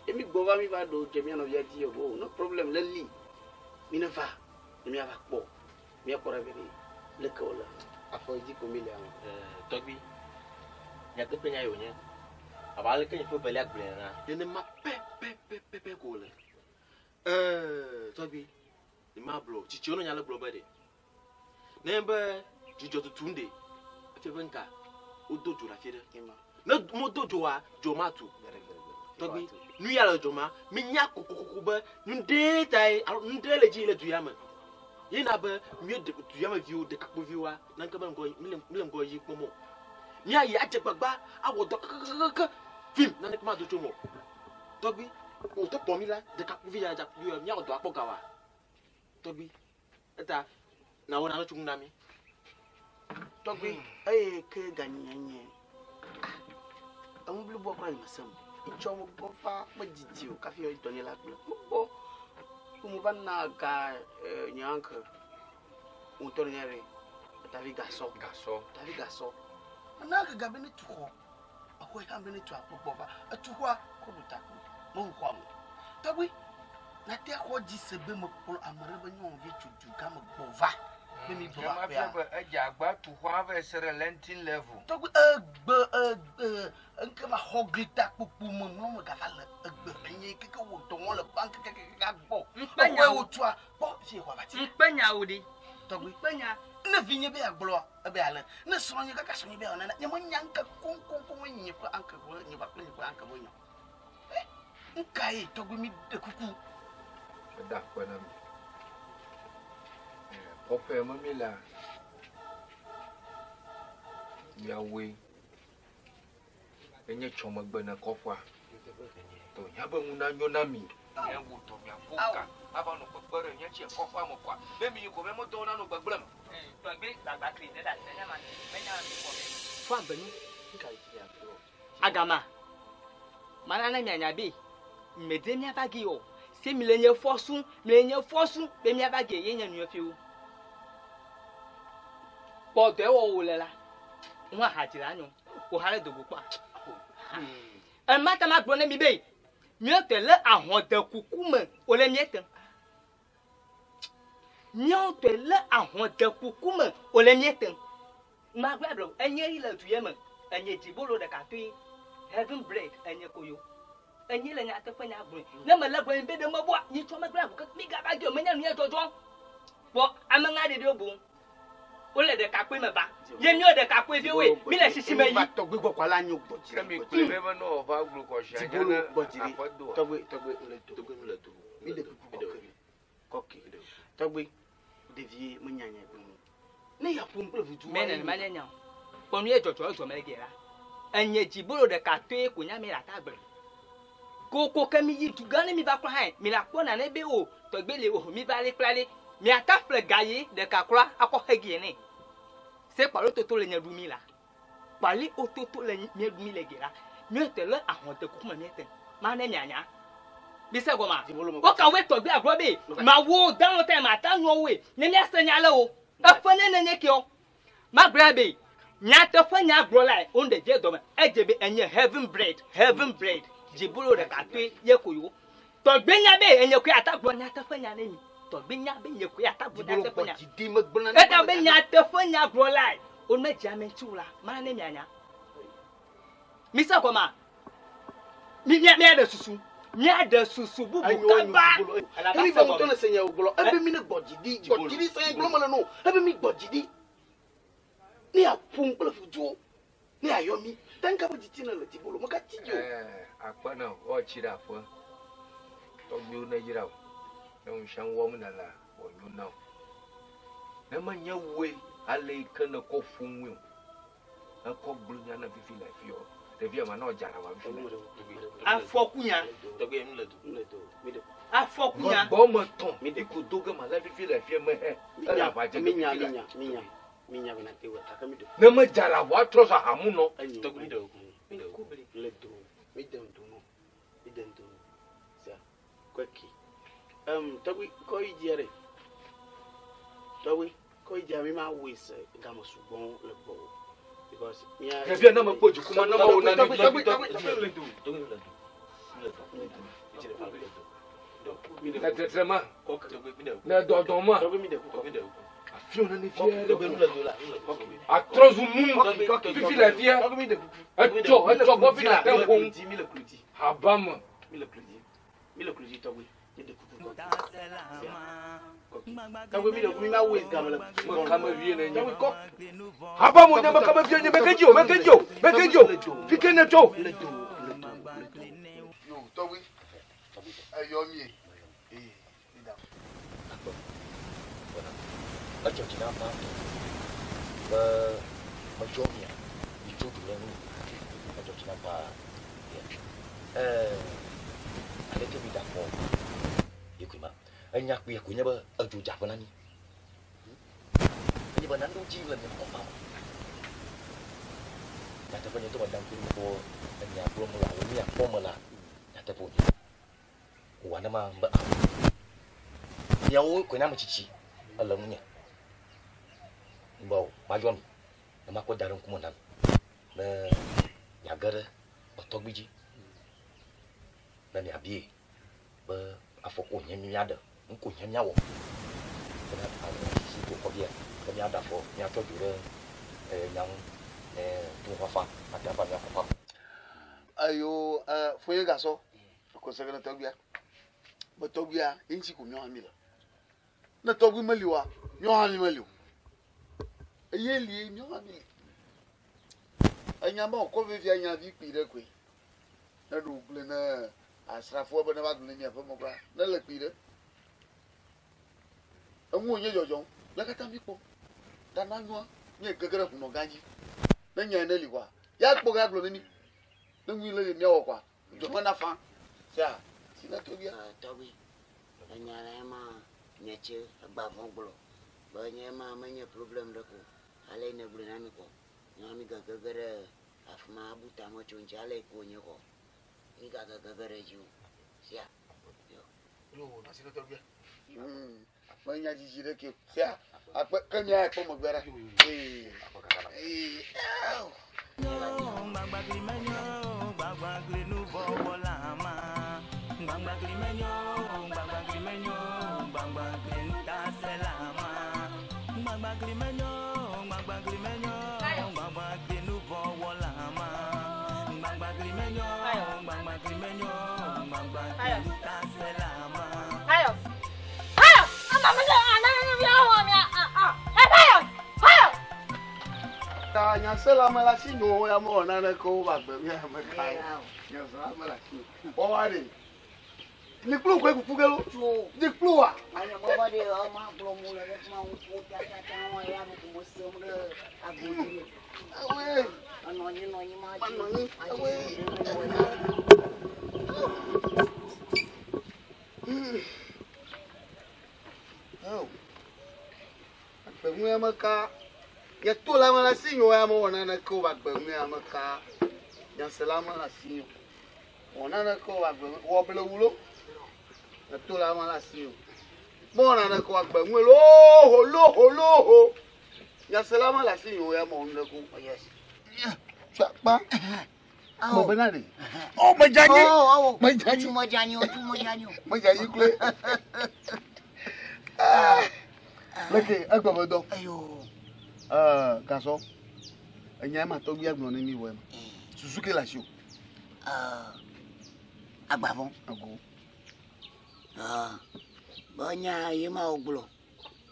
e mi gbo ba mi va do je mi no via di o no problem le li mi ne va mi ava kpo mi akora bere le kola afo di ko mi le am Togbi nya ke penya yo nya abale ke fo bele agble na de ne ma pe ko le Togbi ni ma bro chichi ono nya le bro bede nembe jijo tutunde te benka o dojo la fiede na mo dojo wa jomatu Togbi nu ya le joma mi nya kokoko be nde tai nde le ji le duyama yina be mi de duyama view de kakpo view wa na nka ba ngo mi ngo yi pomo ni ayi aje gbagba awodo film na ne ma dojo mo Togbi o to pomi la de kakpo view ya view mi awodo apoga wa Togbi eta na wona no chungu nami Togbi ke ganyanye amublu bo kwa masam icho mo bo fa majiji o kafi o doni la bo mo vanna ga nyanka o to nyare tavi gaso na ga gabeni tuko akwai kan beni tu apopo ba atuwa ko butaku mo kwa mo Togbi na te ko ji sebe mo ko amare ba nyon vi tutu ka mo bova mi bova pe eja agba tu kwa ve sere lentin level Togbi nke ma hoglita pupu mo no ga fa le nyi ke wo to won le bank ke gbo npenya wo tu a bo fi kwa bati npenya wo di Togbi npenya na vinye be agblo e be ale na so nyi ka so nyi be ona na mo nyanka kon nyi ko anka ko nyi ba ko anka mo nyo nkai Togbi mi de kuku da kwa na ofe mamila yawe enye choma gbena kofwa to yaba muna nyonami yangu to mya fuka aba no gbere nya che kofwa mo kwa be mi ko me mo to na no gbagbra mo to gbe gbagba kri de da nya ma menya mi ko fa bani nka ya bro agama mana na nya bi mede mi abagi o se mi lenye fosun be mi abagi ye nya nu afiu po de wo lela nwa ha jira anyo o hare dogo pa en mata ma gbo na mi be mi o tele ahon de kuku me o le mi etan mi o tele ahon de kuku me o le mi etan ma gba bro enye ile tuye me enye jibolo de ka tu heaven bread enye koyo enye le nya tefa nya gbo na ma la gbo be de mo bo ni to ma gba ko mi ga ba ge o menya nu e jojo bo amanga de obu o le de ka pe me ba ye mi o de ka pe we mi le sisi me yi to gbegbo kwa la nyu gbo ti mi kle be ma no va glu ko sha nya na afodo togbe le to mi de koki togbe devie munyanya gbo ne ya pum pele futu me na ma nya ponu e jojo zo me gera enye jibolo de ka to e ko nya mi la ta gbe ko kemi yi tu gane mi ba kwa han mi la ko na ne be o togbe le o mi ba le plale mi ata fle gaye de ka kra akọ hegi ni se palo toto le nya dumi la pali ototo le nya dumi le gera mi tele ahon te ko ma mi eten ma na mi anya bi se go ma o ka we togbe agro be ma wo down time ata nu we ni mi asanya le o afane ne ne ki o ma bra be nya te fa nya agro lai on de je do ma ejebe enye heaven bread jiburo de ka pe ye koyo togbe nya be enye ku ata gro nya te fa nya na mi togbe nya be enye ku ata gro nya te fa nya di me gbona e ta be nya te fa nya agro lai on me jame chula ma na mi anya mi sa ko ma mi ada susu bubu kaba ala ba se mo to na senya ogbo ebe mi ne gbojidi senya ogbo mo le no ebe mi gbojidi ni apun pele fujo ni ayomi tanka bo jiti na le ti bolo mo ka ti jo akpa o chira fo to mi na yira na un shan wo mu na la wo nyu na na ma nya we ale kana ko funwe akọ gbunya na fifi la fio de via ma na ojara wa fi afokunya togbe mi le do afokunya bo mo ton mi de ko doga ma la fifi la fie me ya ba je minya bena te wa taka mi do na ma jara wa trosa hamu no togbe mi do le do mi de do sa kweki togbe ko ijere togbe ko ijami ma wese gamo sugbon le bo because ya via na ma poju kuma na ma wona ni na tetrema na dodoma afiona ni fie a trozu mum fifi la fie eto bo fi la tenkon habam mi le cruji togbe ni de kuku togbe mi ma we gamle mo kama vie na nya ko habam mo nyama kama vie nya mekejo fike na to no togbe ayo mi ở chỗ chị Nam Nam và một chỗ nhà đi chỗ chủ nhân ở chỗ chị Nam và anh ấy cái bị đạp mồm yêu quý mà anh nhạc việc của nhà bơ ở chủ chạp của anh như vậy anh đâu chi lần có mà nhà tôi vẫn tôi đang tìm cô anh nhà cô mà là nhà cô mà là nhà tôi phụ của anh mà bận nhiều của nam mà chị ở lồng nhỉ bau majon nama ko darum kumunan na nyagara otogbiji na ni abie ba afoko nyamiada nko nyamiawo na si to ko bia ko nyada fo nya to jure nyam tu fafa ataba nya fafa ayo foye gaso ko segana togbia ba togbia inchi ko nyo amila na togbi maliwa nyo hani maliwa eyeli nyo ami anya ma ko vi anya vi pire kwe na do gle na asrafo ba na ba gle nya fa mo kwa na le pire enwo nye jojo la kata mi po dana nwa nye gegere kuno gaji na nya na liwa ya kpo ga glo ni na nwi le mi awokwa do mana fa sia sina to bia to bi nya la ma nyeche agba fon glo ba nya ma manye problem da ko ale ne glo na mi ko nya mi ga gegere afma abuta mo chonja ale ko nye ko ni ga gegere ju sia yo na sina to bia manya jijire ke sia apa kanya ko mo gbera ta nya sela mala sinyo ya mo na na ko ba gbe ya me kai nya sela mala sinyo o wa de ni klo ko ku gelo ni klo wa anya baba de ma klo mu le ma un ko ta wa ya mo se mo de agudi awe ano ni ma ano ni awe oh pe mu ya maka ya to la mala sinyo ya mo na na ko ba gbe mu ya maka ya sela mala sinyo ona na ko ba gbe wo bele wulo ya to la mala sinyo mo na na ko ba gbe mu lo ya sela mala sinyo ya mo na ko yes pa mo benade oh majanyi majanyi kule leke agbabodo ayo gaso enya ma to bi agbon ni mi wo ma suzuki la sio agbafon ago banya yema oglo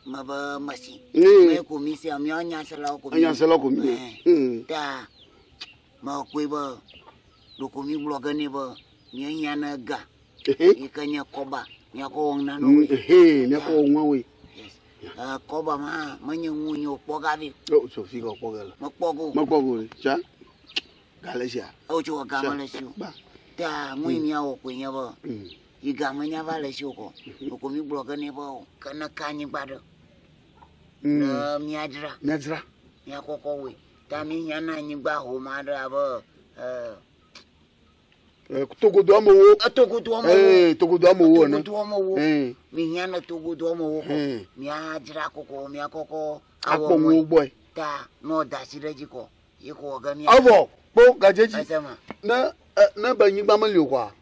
ma ba masi me ko mi se ami anya sela ko mi ta ma ko ba do ko mi bloga ni ba mi anya na ga ikanya koba nya ko na no nya ko nwa we koba ma manye ngunyo poga vi o so fi ko poga la mo pogo cha galesia o cho ga Malaysia ta mwini ya ko nya ba iga manya ba le shoko ko mi bloga ni ba kana kanyi gbado na miadra ya koko we ta mi nya na nyi gba ho ma da ba togodo amowo na mi nya na togodo amowo mi ajra koko mi akoko apowo boy ta no da sireji ko yiko ga mi avo po gajeji na banyi gba mali kwa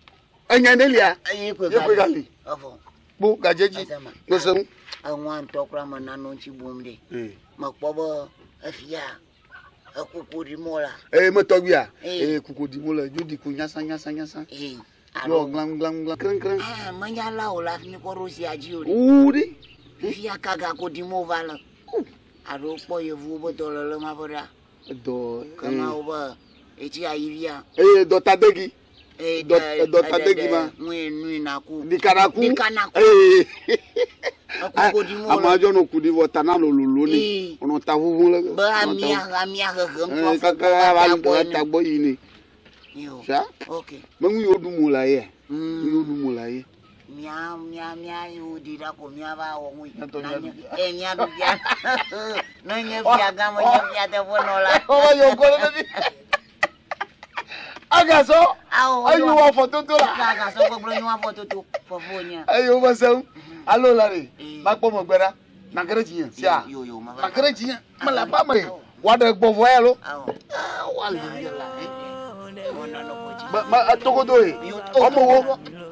anya nelia yiko gali avo po gajeji ngeseru anwan tokra manano chibumde makpobo afia akukudi mola mo togbia kukudi mola jodi ku nyasa yo glam kren manya la ola ni ko rosi aji ori uri afia kaga ko di mo vala aro po yevu bo dololo ma boda do kama oba eti ayivia do tadegi do tadegi ma nwi na ku dikanaku amajo no kudi vota na lololo ni ono ta vuvun le ba amia gem kaka ba tagbo yi ni yo sha okay mengu yodumu la ye yodumu la ye mia yo dira ko mia ba wo ngui mia do bia no nye bia ga mo nye bia de bonola o yo ko le agaso ayu wa foto to la agaso gbogbo ni wa foto to fofonya ayu ba seun alo la re ma po mo gbera na kere jiyan sia na kere jiyan mala ba me wa de gbo vo e lo wa le ma togodo e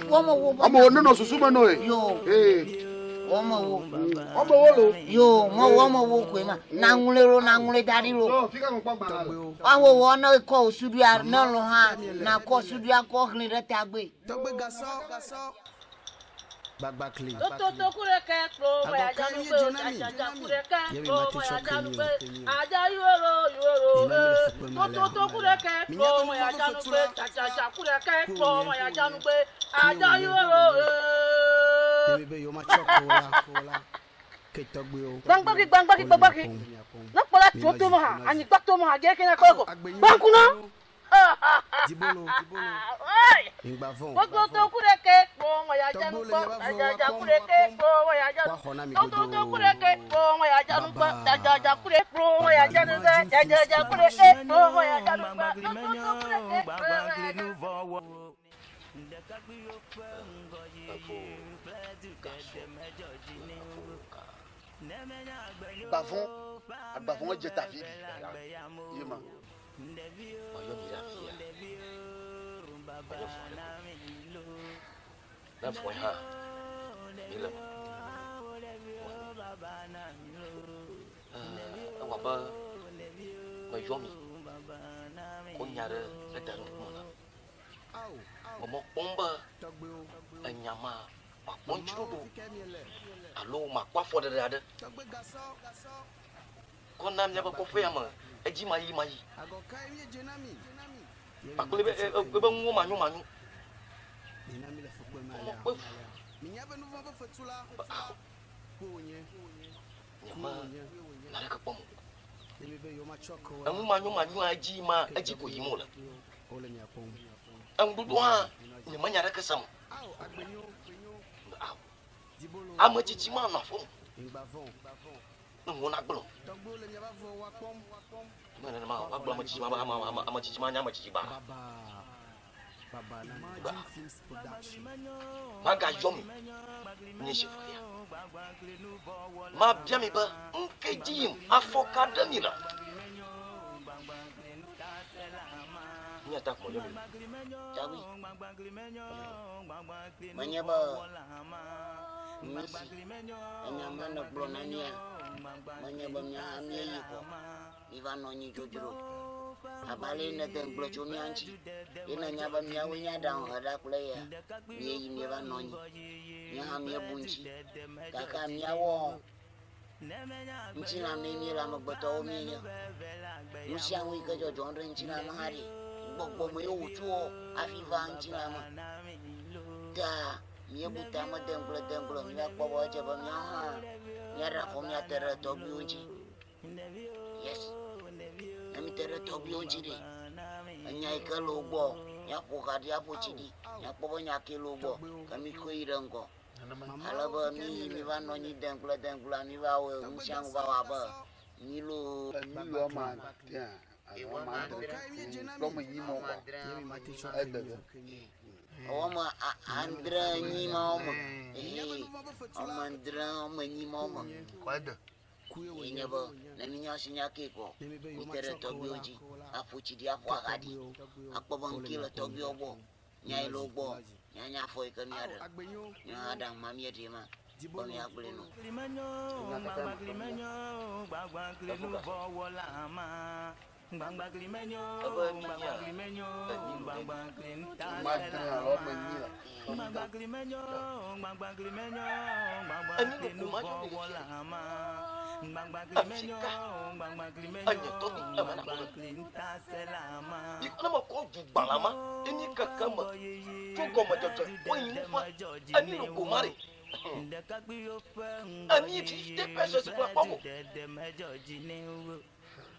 omo wo no susu me no e omo wo lo yo mo wo ko ma na ngule dari ro so fika mo pa gbara lo awo wo na ko sudu ar na lo ha na ko sudu ko hni re tagbe togbe gaso Bagbakli. Toto kureke pro ya janu pe ajaja kureke pro ya janu pe aja yoro toto kureke pro ya janu pe ajaja kureke pro ya janu pe aja yoro Bebe yo ma chokola Bangbaki. Na pola toto mo ha, ani bakto mo ha, geke na koko. Banku na. Dibolo. Ingbavon. Toto kureke po mo ya janu po. Aja kureke po mo ya janu. Toto kureke po mo ya janu po. Aja kureke po mo ya janu. Aja kureke po mo ya janu. Toto kureke po. Bavon je ta vie. Yema. Mayo mira fia. Mayo fo. Na fo ha. Mila. Wa ba. Mayo mi. Ko nyare le daru mo na. Momo pomba. Anyama. Ma ponchudo. Alo ma kwa fo de dade. Kon nam ya ba ko fe ama. Eji mayi. Pakule be nwo manyu. Dinami le fukwe mala. Minyabe nou va fatula. Kunye. Na le ka pomo. Demibe yo ma choko. Amu manyu aji ma aji ko yimola. Ole nya pomo. An dudwa ni manya raka sam. Aw agbenyo. Dibolo. Ama chichi ma na fo. Ingbavon. Ngona gbo. Togbo le nya ba fo wa pom. Mana ma agbo ma chichi ma ama chichi ma nya ma chichi ba. Baba na Margin Films Production. Maga yomi. Ni chefia. Ma bia mi ba nkeji afokada mi la. Ni attaque mo yomi. Tawi. Manyaba. Misi. Anyamana blonania. Manyaba mnyamia yipo. Ivano nyi jojuro. Abale na den blocho nyanchi. Ina nyaba mnyawe nyadang hada kulaya. Miye yimeva nonyi. Nyaha miye bunchi. Kaka mnyawo. Nchina mimi la magbato ominya. Nushiang wika jojondo nchina mahari. Gbogbo mo yo uchuo. Afiva nchina ma. Da. Miye buta ma denglo. Miya kwa wajaba mnyaha. Nyara fo miya tere tobi unchi. Yes. Nami tere tobi unchi de. Anya ika lobo. Nya pokadi apo chidi. Nya pobo nya ke lobo. Kami ko irango. Alaba mi va noni denglo mi va we mchang va waba. Milo ma tia. Ma lomo yimo ko. Oma Andra nyima oma. Oma nyima oma. Kwada. Inyabo na minya sinya keko. Mitere tobi oji. Apo chidi apo agadi. Akpo bankila tobi obo. Nyai lobo. Nyanya fo ikani ada. Nya ada mami edima. Bomi agbeleno.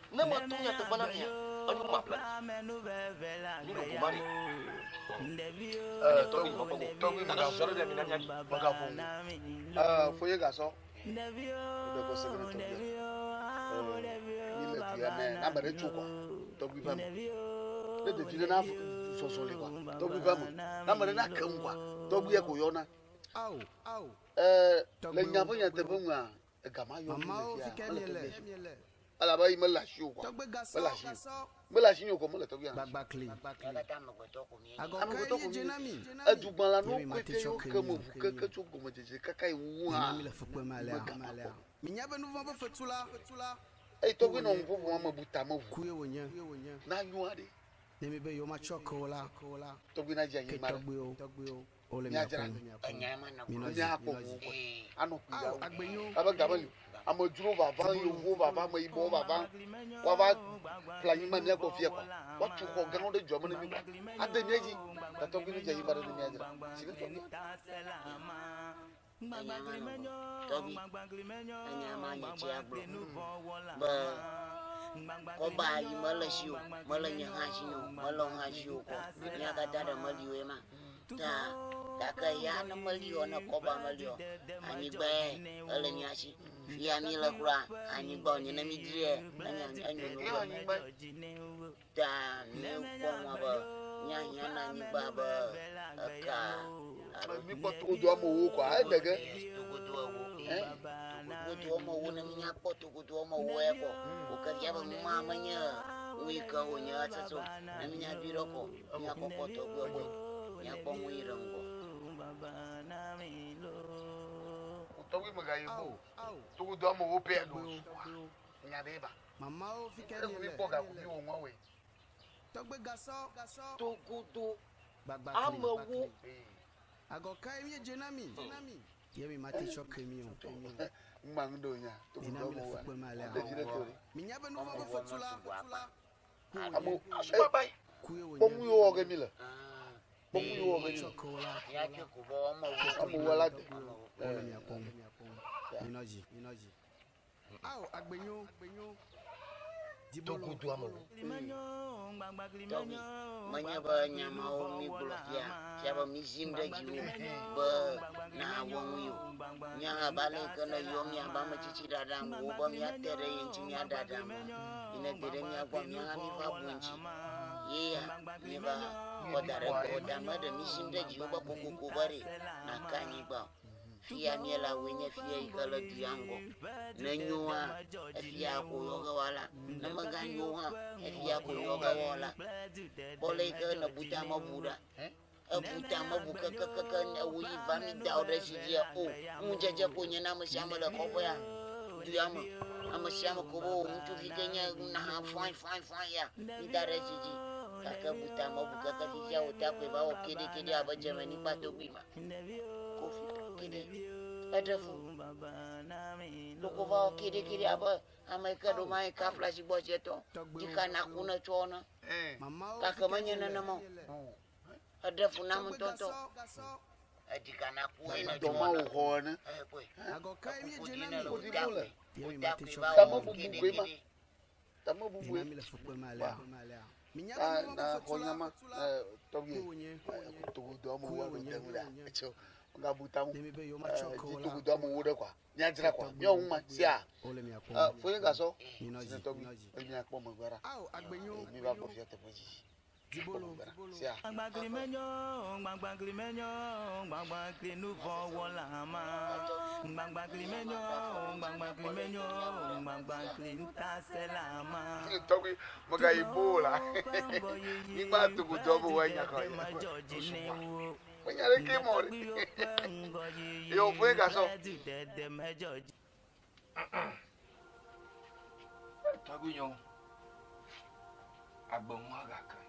Nama tunya temannya, anu mapla. Ni ko mari. Tobi na soro de minanya magafu. Foye gaso. De ko segre tobi. Ni le tiane na bare chuko. Tobi fam. De jide na so le kwa. Tobi fam. Na mare na kamwa. Tobi e ko yona. Au. Le nyabo nya tebunga. Gama yo. Mama o fikemiele. Ala ba yima la shi ko. Mela shi ko mele to bi an. Bagbakli. Agogo ko jenami. Adugban la no ko te yo ke mo ke to go mo jeje kaka iwu ha. Mele fukwe male. Minyabe no va fatula. E to bi no mvo mo buta mo. Kuye wonya. Na nyu ade. Nemibe yo ma chokola. To bi na je yin mara. Togbo. Ole mi Anyama na ko. Ano ku. Agbenyo. Aba gabali. Amojuro baba yovo baba mo ibo baba wa ba planning ma mi ko fie ko wa tu ko gano de jomo ni mi ade meji da to bi ni je yibare ni mi ajira Tobi anyama nyachi aglo ba ko ba yi malashiyo malanya hashiyo malon hashiyo ko nya ka tada maliyo ma ta ka ya na maliyo na ko ba maliyo ani ba ala nyashi ya mi la kura ani ba ni na mi dire anyo ta ne ko ma ba nya na ni ba ba ka mi ko to do mo wo ko ai dege Kudu omo wuna minya poto kudu omo weko ukajia ba mama nya wika wonya atso na minya biroko nya kopoto gogo nya pomwira ngo utowi magayibo tukudu omo wo pe do nya beba mama o fi kele mi poga ku mi wo won we togbe gaso tukudu amo wo agokai mi jenami yemi mate choke mi on mangdo nya to do mo wa minya be no mo fatula amo bai bomu yo oge mi la bomu yo oge ni ya ke ku bo amo wala de mi apon inoji aw agbenyo Togo do amo manya ba nyama o mi blokia siapa mizim da jiwo ba na wonyo nya ba le kana yo mi ba ma cici da dan go ba mi atere yin ci nya da dan ina dere mi agwa mi ami fa bunci iya ni ba ko da re ko da ma da mizim da jiwo ba ko bare na kani ba fia miela wenye fia ikala diango na nyua fia ko yoga wala na maganyua fia ko yoga wala bole ka na buta mabuda buta mabuka kaka na wi vami daure sijia o munjaja ko nyana mashamba da kopo ya diama amashamba ko bo mtu fikenya na fine ya ndare siji kaka buta mabuka ka fia utakwe ba o kede aba jamani pato bima kede adafu loko va kede apa ameka do mai ka flash bojeto dikana kuna chona kaka manyana namo adafu namu tonto adikana kuena do ma uhona agokai mi jenami utakwe tamo bubu kwema tamo bubu mi fukwe mala na konyama togi to do mo wa do temura echo nga butamu tuku do mo wo kwa nya jira kwa mi ohun ma si a foyin ga so ni togi mi apo mo gbara mi ba ko fi ate poji dibolo si a Gbagrimenyo nu fo wala ma Gbagrimenyo nta selama togi mo ga ibola ni ba tuku do mo wa nya ko Punya lagi mori. Yo fue caso. Tagunyo. Agbon waga kan.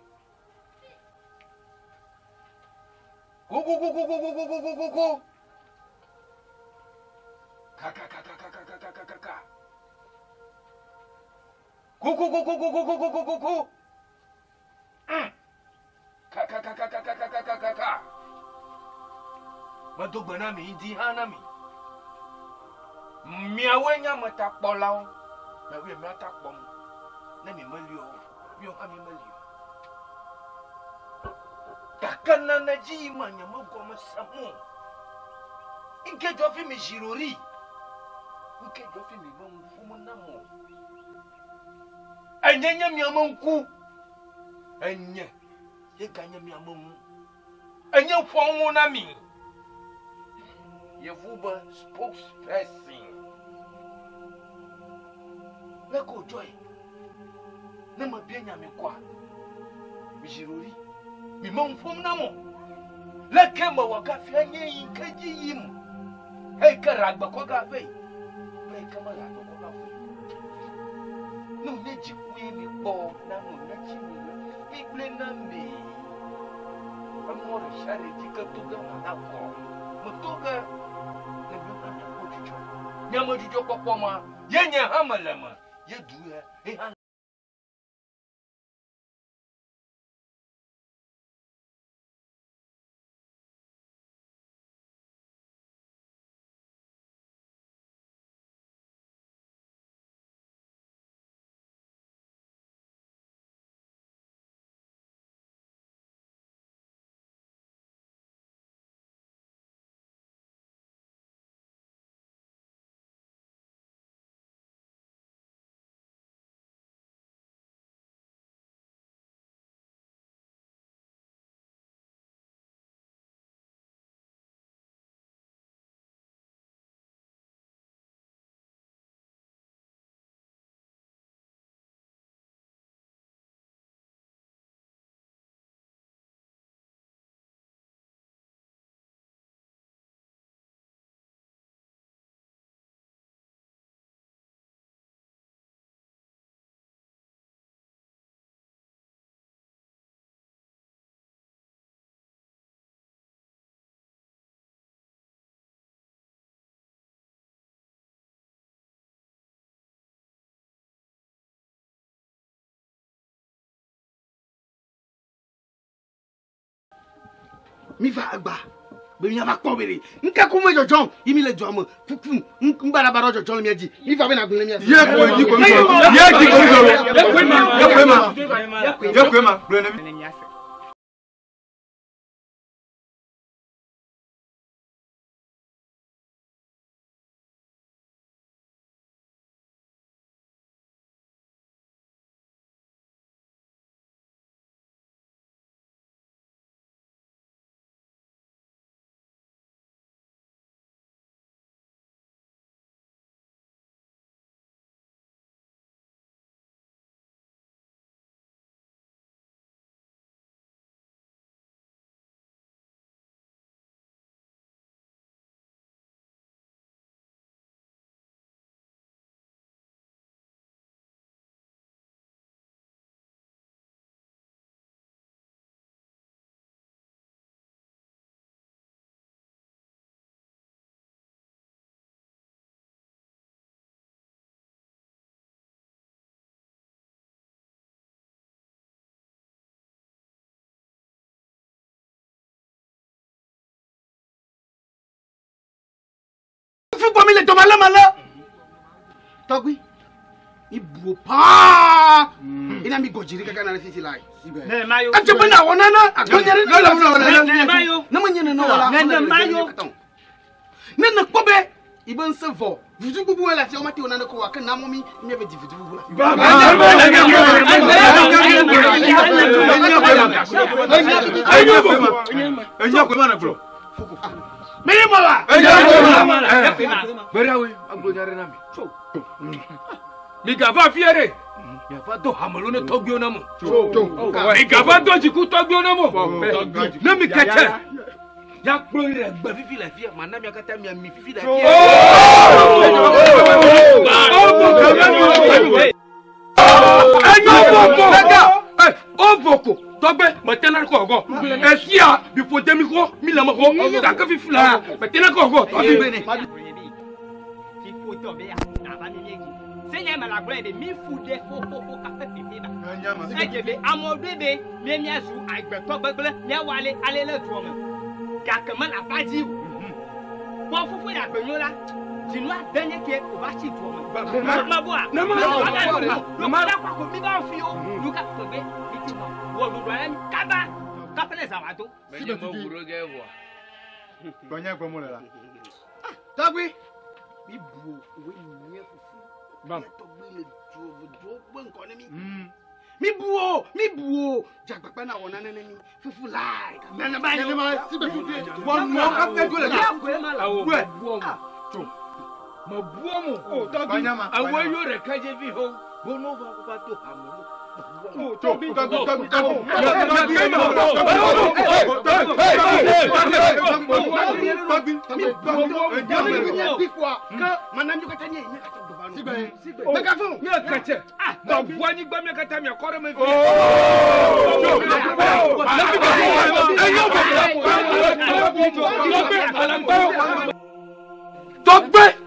Go. Kaka. Go. Kaka. Madogana mi di hanami. Miawenya mata polao. Na we mata pom. Na mi malio. Yo ami malio. Takana na ji manya magoma samu. Inke jofi mi jirori. Inke jofi mi mfumo namo. Anyanya mi amanku. Anya. Yekanya mi amamu. Anya fonu na mi. Yevuba spokesperson. Leko joy. Na mabienya me kwa. Mijirori. Mi mamfom na mo. Leke ma wakafi anye yinkaji yim. Hey karagba ko gafe. Hey kamara to ko gafe. No neji kuye mi bo na no neji mi ple na me. Amor shari jikatuga na ko. Mutuga nyama jujo kwa ma yenye hamalama yeduya mi va agba be mi aba ko bere nka ko mo jojo imi le jo mo fufu nbara bara jojo mi aji mi va be na gun mi asi ye ko ji ko ye ji ko ye ko ma bro na mi Comme il est tombé là, Togui, il boit pas. Il a mis Gojiri qui a gagné la là. Quand tu peux on a il va se voir. Vous dites que vous la on a quoi que Namomi, il avait dit Mala. Berawe, agbo nyare na mi. Mi gava fiere. Ya fa do hamalone togyo na mo. Mi gava do jiku togyo na mo. Na mi kete. Ya klo ire gba fifi la fie, ma na mi akata mi fifi la fie. Togbe, maintenant quoi si a bi faut demi ko mi la mako ta ka fi fula maintenant quoi tobi bene fi photo be ya na ba mi yegi senya ma la gbe de mi fude fo ka fe fi ba e je be amode be mi mi azu agbe to gbegbele mi wale ale le du omo ka kan ma la faji bo fufu ya gbe yola tinu adenye ke o ba chi du omo ma bo a na ma kwa ko mi ba fi o lu ka to be Kaba, kapele zawato. Benye maburo gewa. Benye kwa mole la. Tagwi. Ibu we nye fufu. Bam. Togbi le do bon kone mi. Mi buo. Jagbapa na wona nene mi. Fufu like. Nene ba yo. Nene ma sibe fufu. Bon mo ka pe go le. Ya ko ma la wo. Buo mo. To. Ma buo mo. O togbi. Awo yo re kaje vi ho. Bono ba ko ba to hamu.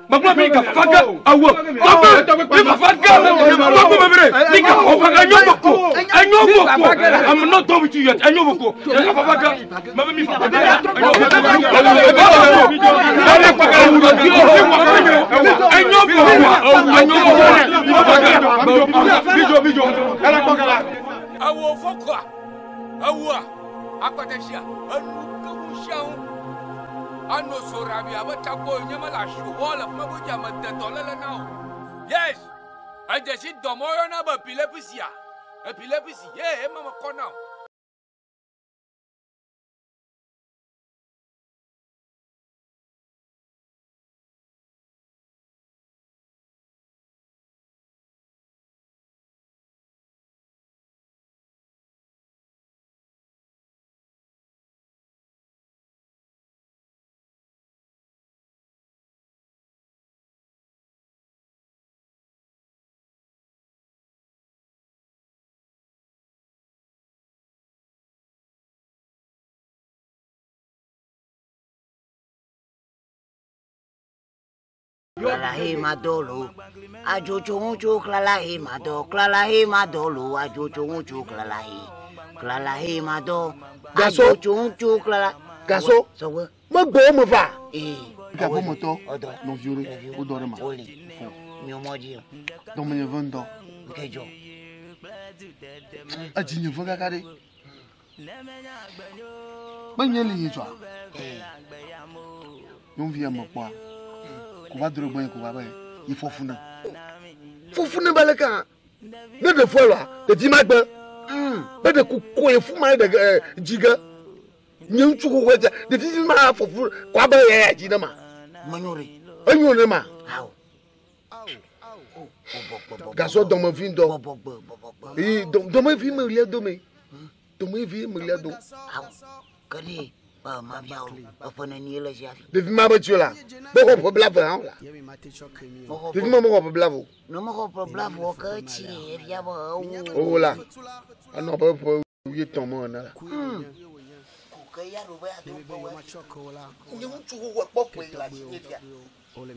Mama mi ka faga awo Togbe mi ka faga Togbe bebere mi ka faga anyoboko I'm not done with you yet anyoboko ka faga mama mi faga awo fokwa awo akotexia Ano sorabi abatako nyama la shubola fuma jama tetolele now. Yes. I just sit domoyo na ba pilepisia. Epilepsy. Yeah, mama kona. Klalahe madolo, ajocho mucho klalahe mado, klalahe madolo, ajocho mucho klalahe mado, ajocho mucho klalahe. Gaso. Me go me va. Ka bo moto. Odo. Non violé. O do ma. Oli. Mi omoji. Donc me vendo. Kejo. A ji ni vanga kare. Ba nyele yi twa. Non via mo kwa. Ko va dro gban ko ba ba. Il faut funa. Faut funa balaka. Ne de fois là, de dimagba. Ba de ku ko e fu ma de jiga. Nyem chuko weja. De ti ma for fu kwa ba ya ji na ma. Manyori. Anyone ma. How? Gaso dans ma vie do. Eh, dans ma vie me lia do me. Dans ma vie me lia do. Kali, ma biao, apa nani la jafi. De vie ma ba tu là. Boko po blavo hein là. De vie ma mo po blavo. No mo po blavo ka chi, ya ba. Oh là. Ah non pas pour oublier ton mon là. Ka ya ro ba do po wa. Ni mu chu wo po po la chi ya. Po ni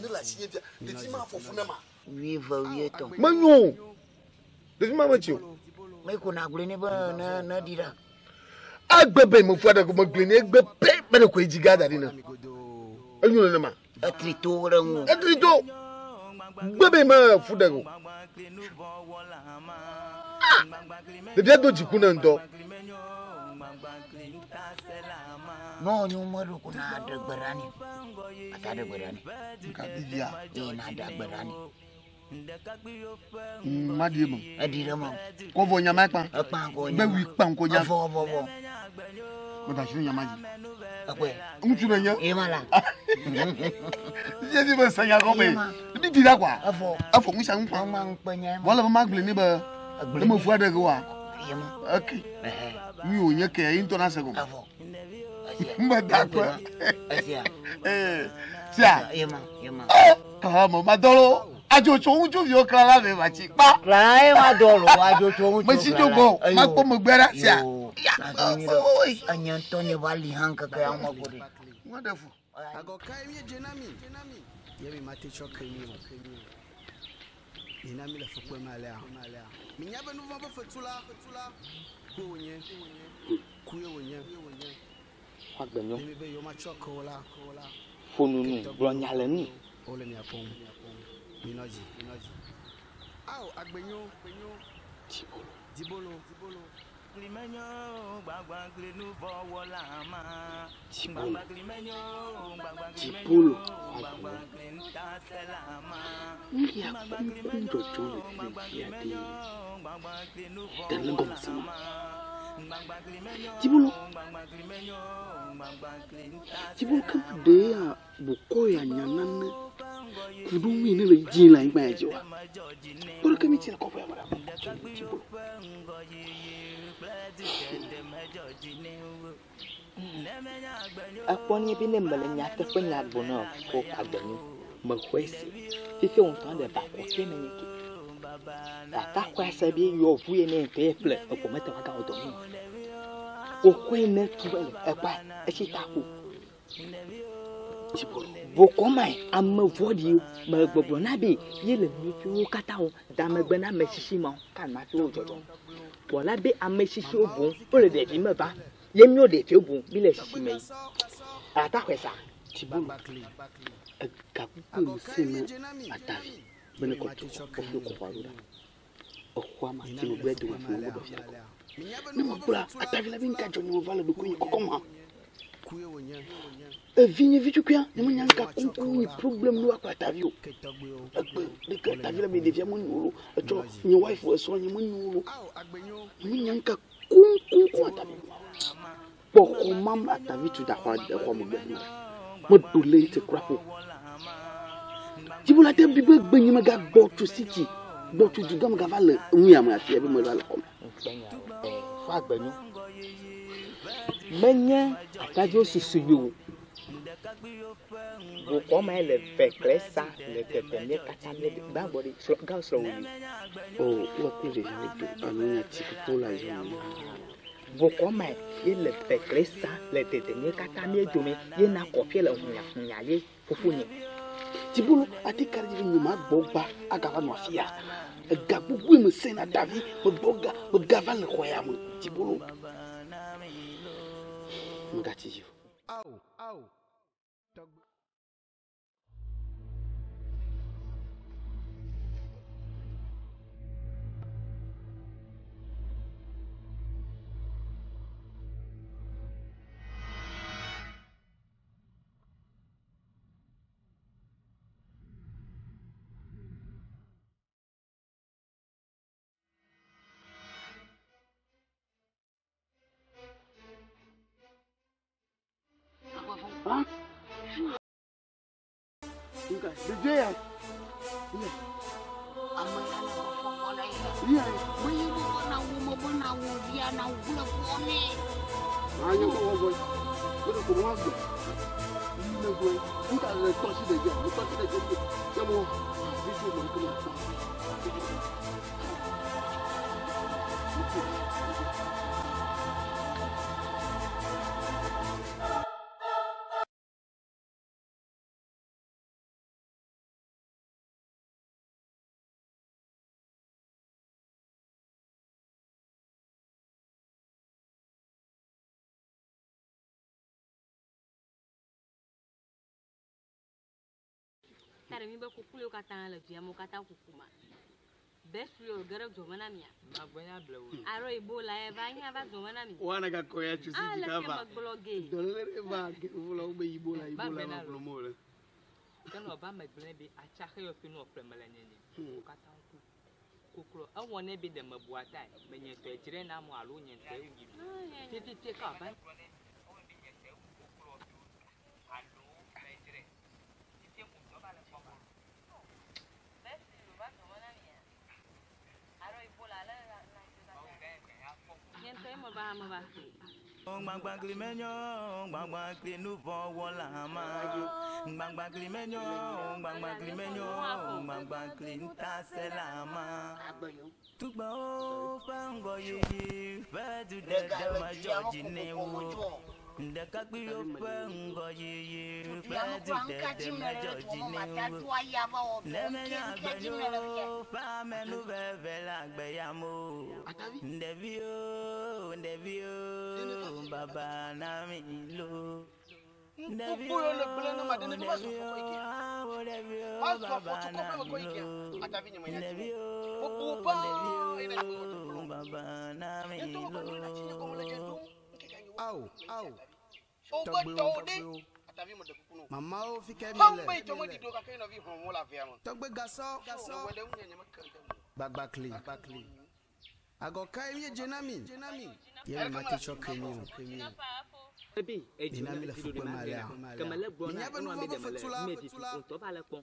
la chi ya. De vie ma fo funa ma. Oui, va oui ton. Manyo. De vie ma ba tu. Mais qu'on a glé ne ba na dira. Agbebe mo fada ko mo glene agbebe be ne ko ejiga da dina. Anyu ne ma. Atrito rangu. Atrito. Gbebe ma fuda ko. De dia do jiku na ndo. No nyumaru kuna ada berani. Ada berani. Ka biya. Na ada berani. Madi mo. Adira mo. Ko vo nyama pa. Apa ko nyama. Be wi pa ko ja. Vo. Mo da shiri nyama ji. Akwe. Mutu na nya. E mala. Je di ba sanya ko be. Bi bi da kwa. Afo. Afo mu shan pa. Ma panya. Wala ma gle ni ba. Le mo fu ada ko wa. Yema. Okay. Mi o nye ke yin to na se ko. Afo. Ma da kwa. Asia. Sia. Yema. Ka mo ma dolo. Ajo chou ju yo kala me ba chi pa. Kala e ma dolo ajo chou. Ma si jogo, ma ko mo gbera sia. Anyan Tony Valley hanka ka ma gode. Wonderful. Ago kai mi jenami. Yemi mate choke mi o. Inami le fukwe malea. Mi nyabe nu vamba fetula. Kuye wonye. Agbenyo. Mi be yo ma choke wala. Fonu nu bronyale ni. Ole mi apom. Minoji. Aw agbenyo. Dibolo. Glimenyo gbagba glenu fọwọ́ la ma. Dibolo. Gbagba glimenyo gbagba glenu tasẹ̀ la ma. Ngi akun dojo le fi ade. Denle sama. Dibolo. Dibolo ka de ya boko ya nyanane. Kudumi ne le jin la igba eje wa. Bolo ka mi ti ko fa mara. Dibolo. Akpɔnye bi ne mele nyateƒe nya gblɔ na ko agbenyu me xɔe si fifi ŋutɔ de ba kɔ ke menye ke ata xɔ ase bi yɔ ʋu ye ne ŋutɔ ye ƒle ekɔ mete wa ga wo dɔ mi wo xɔe ne tu ele ekpa etsi ta ko bokɔma ame vɔɖiwo me gbɔgblɔ na be ye le nufiwo katã wo da megbe na ame tsitsi ma kan ma fi wo dzɔdzɔ wɔla be ame tsitsiwo boŋ wole ɖevi me ba ye mío ɖeviwo boŋ mi le tsitsi me yi ata xɔe sa. Dibolo. Gakuku mu se me atavi. Bene ko to ko fi ko faru da. O kwa ma ti mo gbe do fi mo do fi ko. Ne mo kula atavi la bin ka jo ni mo vale do ko yi ko ma. Vinye vitukua ne mo nyanka ko ni problem no akwa atavi o. De ka atavi la be devia mo nyolo. To ni wife wo so ni mo nyolo. Mo nyanka ko atavi. Boko mam atavi tu da kwa mo gbe. Mo dole te krapo. Dibolo te bi be nyi me ga go to city. Go to du gam ga vale nwi am afia be mo vale kom. Fa agbenyu. Menye atajo susu yo. Bokɔma le vekle sa le tetemie katã le gbãgbɔɖi gã srɔ̃ wòli. O wɔ kple ɖevia do anunya ti koko la yi. Bokɔma ye le vekle sa le tetemie katã mie dome ye na kɔƒe le hunya ye fofo nye. Dibolo ati kari di nyuma gbɔ gba agava nɔ afi ya. Ega gbogbo me se na davi me gbɔ ga me gava le xɔ ya me. Dibolo. Mgatiyo. Au. Huh? Okay, the day. Tare mi ba kukule ukata la via mo kata kukuma. Best yo gara jomana mia. Magbanya blewu. Aro ibola e ba nya ba jomana mi. Wana ka koya chusi jikava. Bloge. Dolere ba ke uvula ube ibola ma promola. Kana ba magbanya bi achahe yo finu ofremala nyeni. Ukata ku. Kukuro awone bi de mabuata menye to ejire na mo alo nye nte ugi. Titi ka ba. Gbangba klimenyo, gbangba klinu fọwọ́ la máa yo. Gbangba klimenyo, gbangba klin tasẹ̀ la máa. Tugba o fẹ́ ngọ yeye, fẹ́ tu dẹ́dẹ́ ma jọ̀jì ní wo. Ndeka gbi o fẹ́ ngọ yeye, fẹ́ tu dẹ́dẹ́ ma jọ̀jì ní wo. Lẹ́mẹ̀yà àgbẹ̀yó, fámẹ́nu fẹ́fẹ́ la gbẹ̀yàmó. Ndẹ̀bí o, baba na mi lo. Ndẹ̀bí o, baba na mi lo. Ndẹ̀bí o, baba na mi lo. Au. Togbe o. Mama o fi kẹ́ mi lẹ̀. Togbe gasọ. Gbagba kli. Ago kai mi jenami. Ye ma ti choke mi o. Ebi ejina mi la fuko maria. Kamala bona no mi de mala mi ti to ba le pon.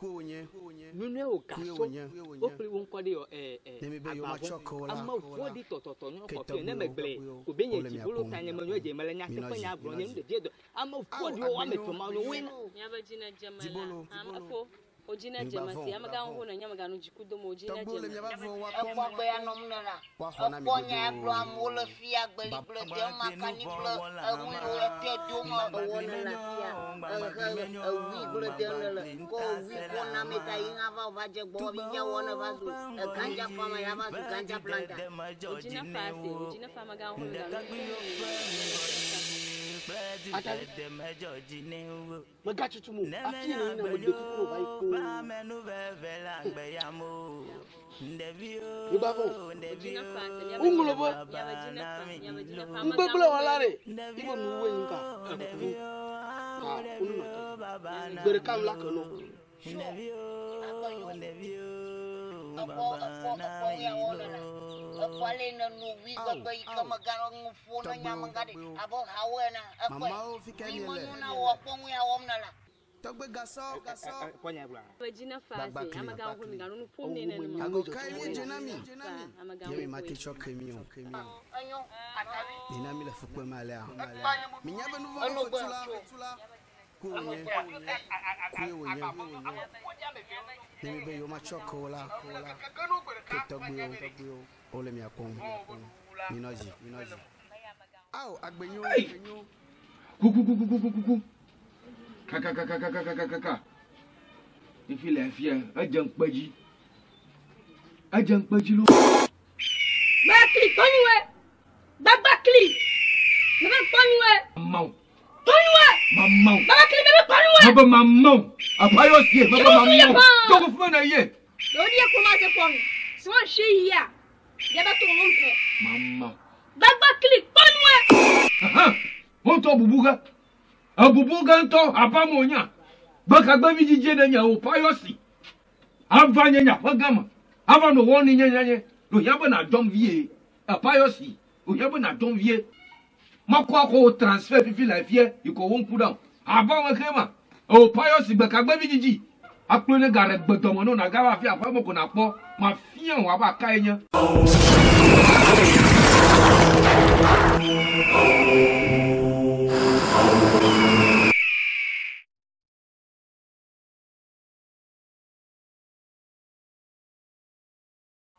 Nunu e o gaso. O pri won ko de ama fo di tototo no ko pe na megle. Ko be nye ti bolo tanya ma nyo je mala nya se fanya abro nya de de. Ama fo di o ame to ma no we. Nya ba jina jamala. Afo ojina jamasi amaga ho na nyamaga no jikudo mo ojina jamasi ekwa gbe ya no mnera ekwa nya abro amola fia gbe libre de makani blo awu ro te do mo wona la fia awu bre de la ko wi ko na me ta yin ava va je gbo bi ya wona va zu ganja fama ya va zu ganja planta ojina fama ga ho na Mo ga tutu mo afi ni na mo de kukuro ba iko. Ungulo bo. Mbebula walare. Ibo nuwe nka. Bere kam la kono. Mama o fi kẹ́ mi lẹ̀. Togbe gasọ. Vagina fase amaga ho mi ganu no pom ne ne no. Ago kai mi jenami. Ye ma ti choke mi o. Dinami la fuko malea. Mi nyaba no vo fetula. Kuye. Nemi be yo ma chokola. Togbe o. Ole mi akon. Minoji. Au agbenyo. Kuku. Kaka. Ifi le fie, ajan peji lo. Ba kli toniwe. Gbagba kli. Na ba toniwe. Mau. maman. Baba kile bebe kwani Baba maman. Apayo sie baba maman. Toko funa ye. Dodi akomaze kwani. Si won shi ya. Yaba to ngompe. Maman. Baba kile kwani. Aha. Monto bubuga. Abubuga nto apamonya. Baka gbabi jije na nya opayo si. Avanya nya pagama. Ava no woni nya. No yaba na dom vie. Apayo si. O yaba na dom vie. Makwa ko transfer fifi la fie iko won kudan. Aba wa kema. O payo si baka gbabi jiji. Aklone gare gbodomo no na gawa fi apamo ko na po. Ma fian wa ba ka enya.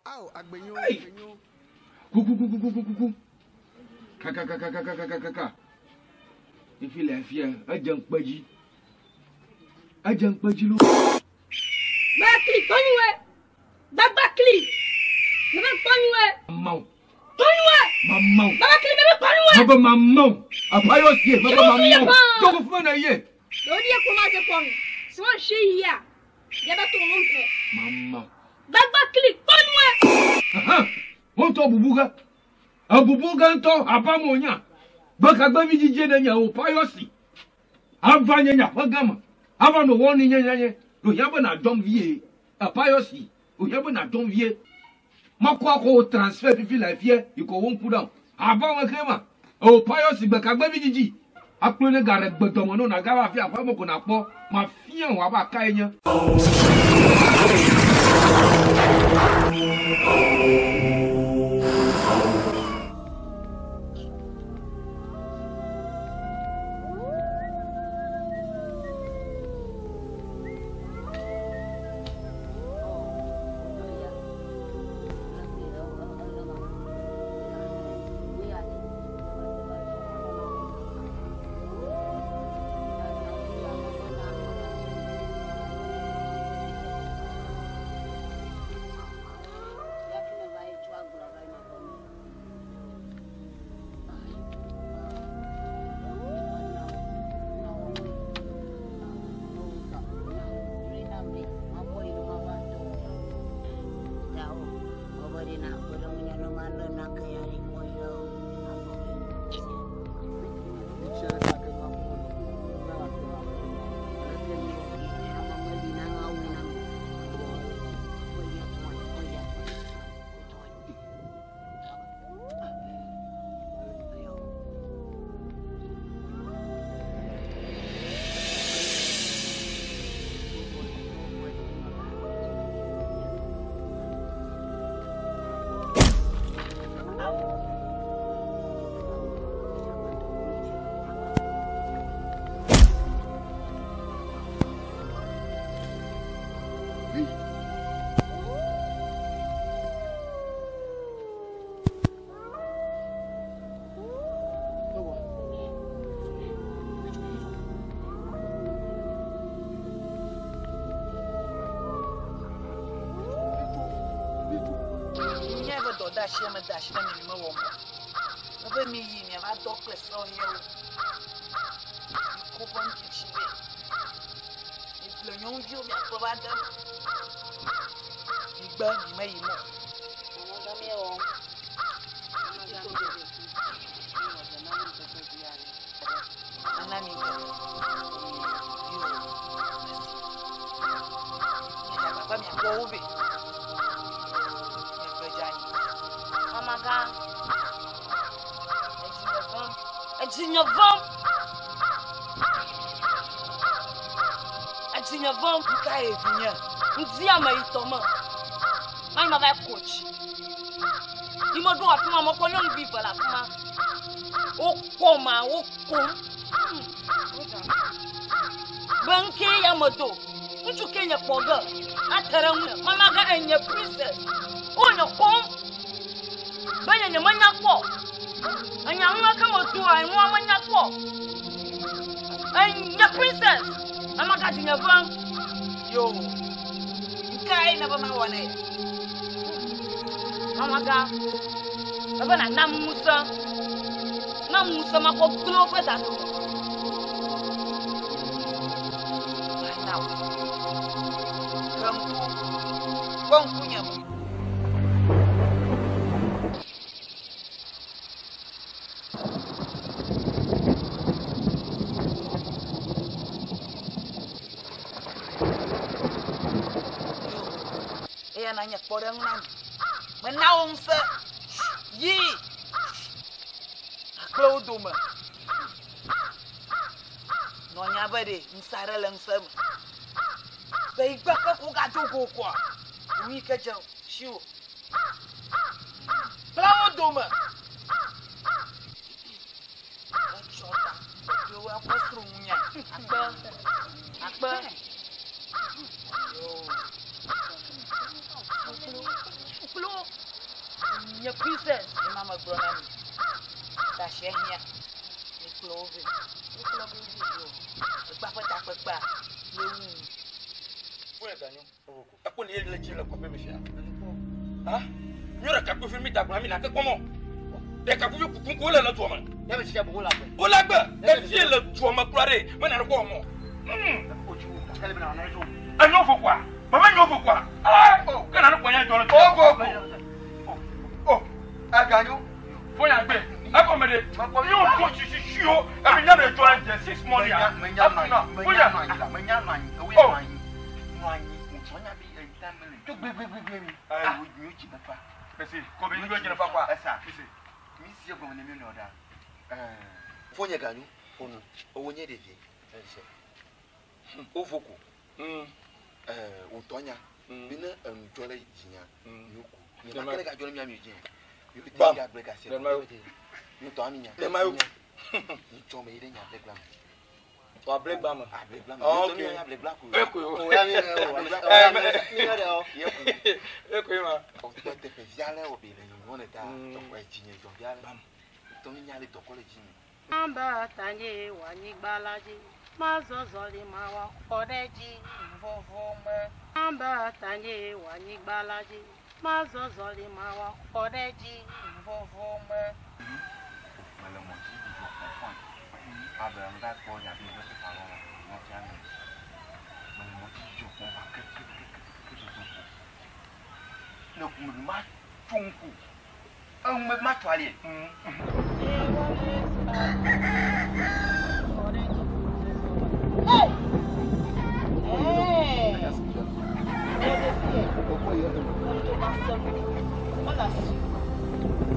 Au agbenyo. Kuku. Kaka. Ifi la fie ajan paji. Ajan paji lo. Bakli toniwe. Babakli. Nebe toniwe. Maman. Toniwe. Maman. Babakli bebe toniwe. Baba maman. Apayo sie baba maman. Toko funa ye. Dodi akomaze kwani. Si won shi ya. Yaba to ngompe. Maman. Babakli toniwe. Aha. Monto bubuga. Abubuga nto apamonya. Baka gbabi jije na nya opayo si. Avanya nya pagama. Ava no woni nya. No yaba na dom vie. Apayo si. O yaba na dom vie. Makwa ko transfer fifi la fie iko won kudan. Aba wa kema. Opayo si baka gbabi jiji. Aklone gare gbodomo no na gawa fi apamo ko na po. Ma fian wa ba ka enya. dash na me wo mo na ba mi yi me ba doctor so here o ko bon ki be e plonyon ju me ko ba dam igba ni mai mo mo da me o ana mi ga ya baba mi ko ubi Atinha vão ficar evinha. Dia mai toma. Mai ma vai coach. E mandou a fuma mo kolon viva la fuma. O coma, o com. Banque ya modo. Mucho Kenya poga. Atara mu. Mama ga enye princess. O no com. Banya ne manya ko. Anya nwa ka moto ai nwa manya ko. Anya princess. Mama got in your van. Yo, Kai never my one. Mama got a Namusa Mako Globe. Konkunya mo. Nanya porang nan menaung se yi klo duma nonya bade nsara lang sam bai baka ko ga to ko kwa wi ka jaw shiu klo duma chota yo wa pastrunya akba yo Flo, minha princesa, e mama brona mi, da xerrinha, me clove, papa tá papa, eu. Foi ganho, a quando ele tira com a bebê, ah? Nhora capu filme tá para mim na que como? De capu com cola na tua mão. Deve ser boa lá. Boa lá, deve ser la tua mão clare, mas não como. Ah, não vou quoi? Maman non pourquoi? Ah, oh, quand on a poigné dans le oh, ah, gagnons. Faut y aller. Ah, comme elle est. Yo, toi, tu suis chiot. Ah, mais il y a des toilettes de 6 mois. Mais il y a Utonya, bina njole jinya, yuku. Ni makere ka jole mi amije. Yuku Bam. tinga break ase. Demayo. Yuto aminya. Demayo. Ni chome ide nya break blam. To break blam. Ah break blam. Okay. Yuto nya break blam. Eko. O ya mi o. Mi ngade o. Eko ma. O to te pe viale o bele ni wona ta to kwa jinya to viale. Bam. To mi nya le to kole jinya. Amba tanye wani gbalaji. Mazozoli mawa oreji vovome. Amba tanye wani gbalaji. Mazozoli mawa oreji vovome. Mala mo ji bi ko fon. Aba am da ko ya bi ko se pa lo mo ti ame. Mala mo ji jo ko ba ke no ku ma tunku. An me ma twale.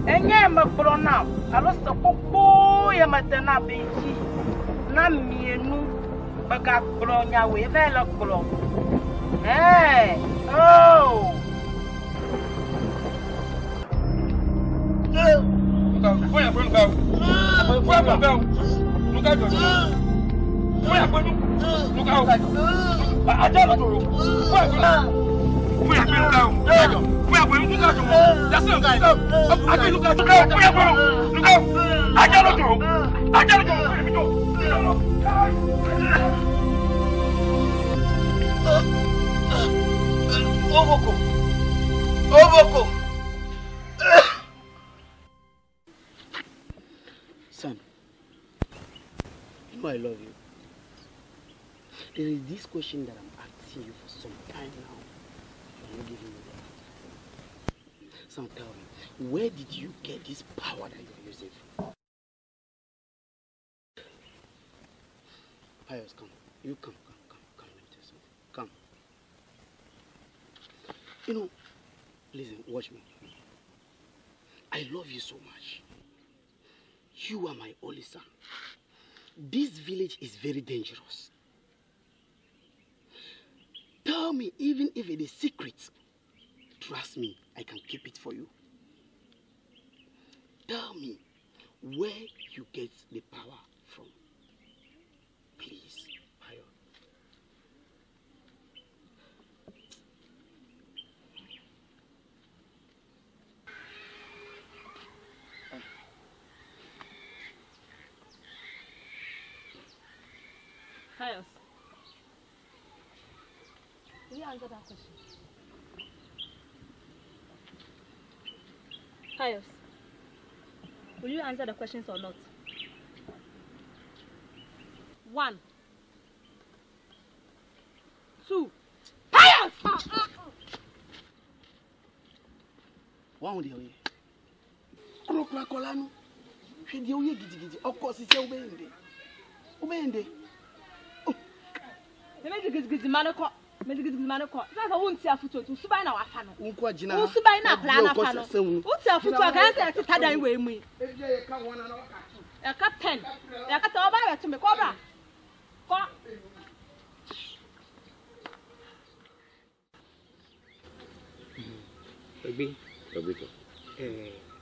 Enye makro na alosta popo ya matana beji na mienu baga kro nya we vela kro oh Foi a pelo Foi a papel. No caso. Foi a pelo. No caso. Até no duro. Foi a pelo. Foi a pelo. Foi a pelo no caso. Já sei. Aqui no caso. Foi a pelo. No caso. Até no duro. Até no duro. Ovoko. Son, you know I love you. There is this question that I'm asking you for some time now. You're not giving me the answer. Son, tell me, where did you get this power that you're using? Pius, come. You come, let me tell you something. Come. You know, listen, watch me. I love you so much. You are my only son. This village is very dangerous. Tell me, even if it is secret, trust me, I can keep it for you. Tell me where you get the power from. Please, Payo. Pius, will you answer that question? Pius, will you answer the questions or not? 1, 2, Pius! wa on de ono kura kola no hwe de wo ye gidigidi okọ sise wo bende me gidigidi manako sasa wonti afuto tu subai na wafa no unko jina wo subai na akra na fa no wonti afuto kan se ti tadan we mu eje ka wona na waka e ka 10 e ka to ba we to me kobra ko Obi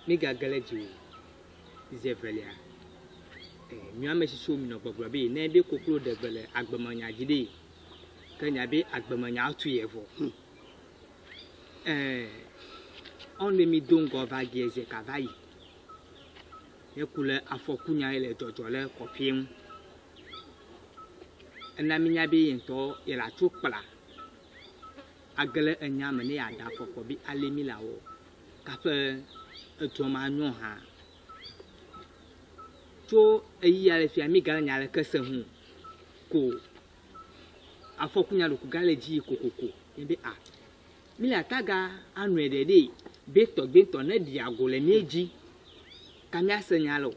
mega galeji zevelia mi amesi so mi no gbogbo be na be kokoro de bele agbamanya jide kanya be agbamanya atu yevo on le mi don go va gieze kavai ekule afokunya ile jojole kopim na minya be ento ila chukpla agele enyame ne ada fofo bi alemi lawo kafe etoma nyo ha to eyi ale fi ami gala nyale kese hu ko afokunya lo ku gale ji kokoko ebe a mi la taga anu edede beto na di agole meji kamia senyalo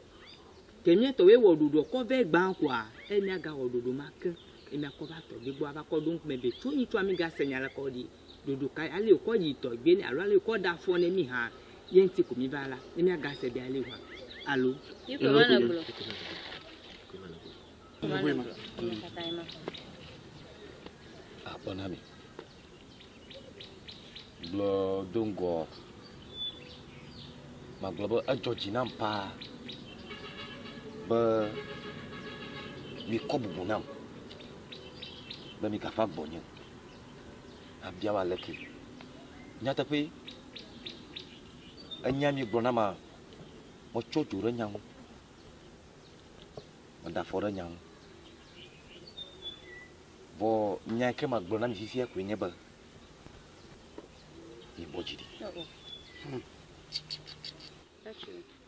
kemie to we wododo ko ve gban kwa emi aga wododo mak emi akoba to gbegbo abakodun mebe to yin to ami ga senyalo ko di dodo kai ale ko yi to gbe ni aro ale ko da fo na mi ha yenti ko mi bala emi aga se bi ale wa allo yiko mana bro Bonami. Blo dongo. Ma globo a Georgina pa. Ba mi kobu bonam. Ba mi kafa bonye. Abia wa leki. Nyata pe. Anya mi bonama. Mo choju re nyang. Mo da fo re nyang. Bo nyake magbona mi fifia kwenye ba ni bojidi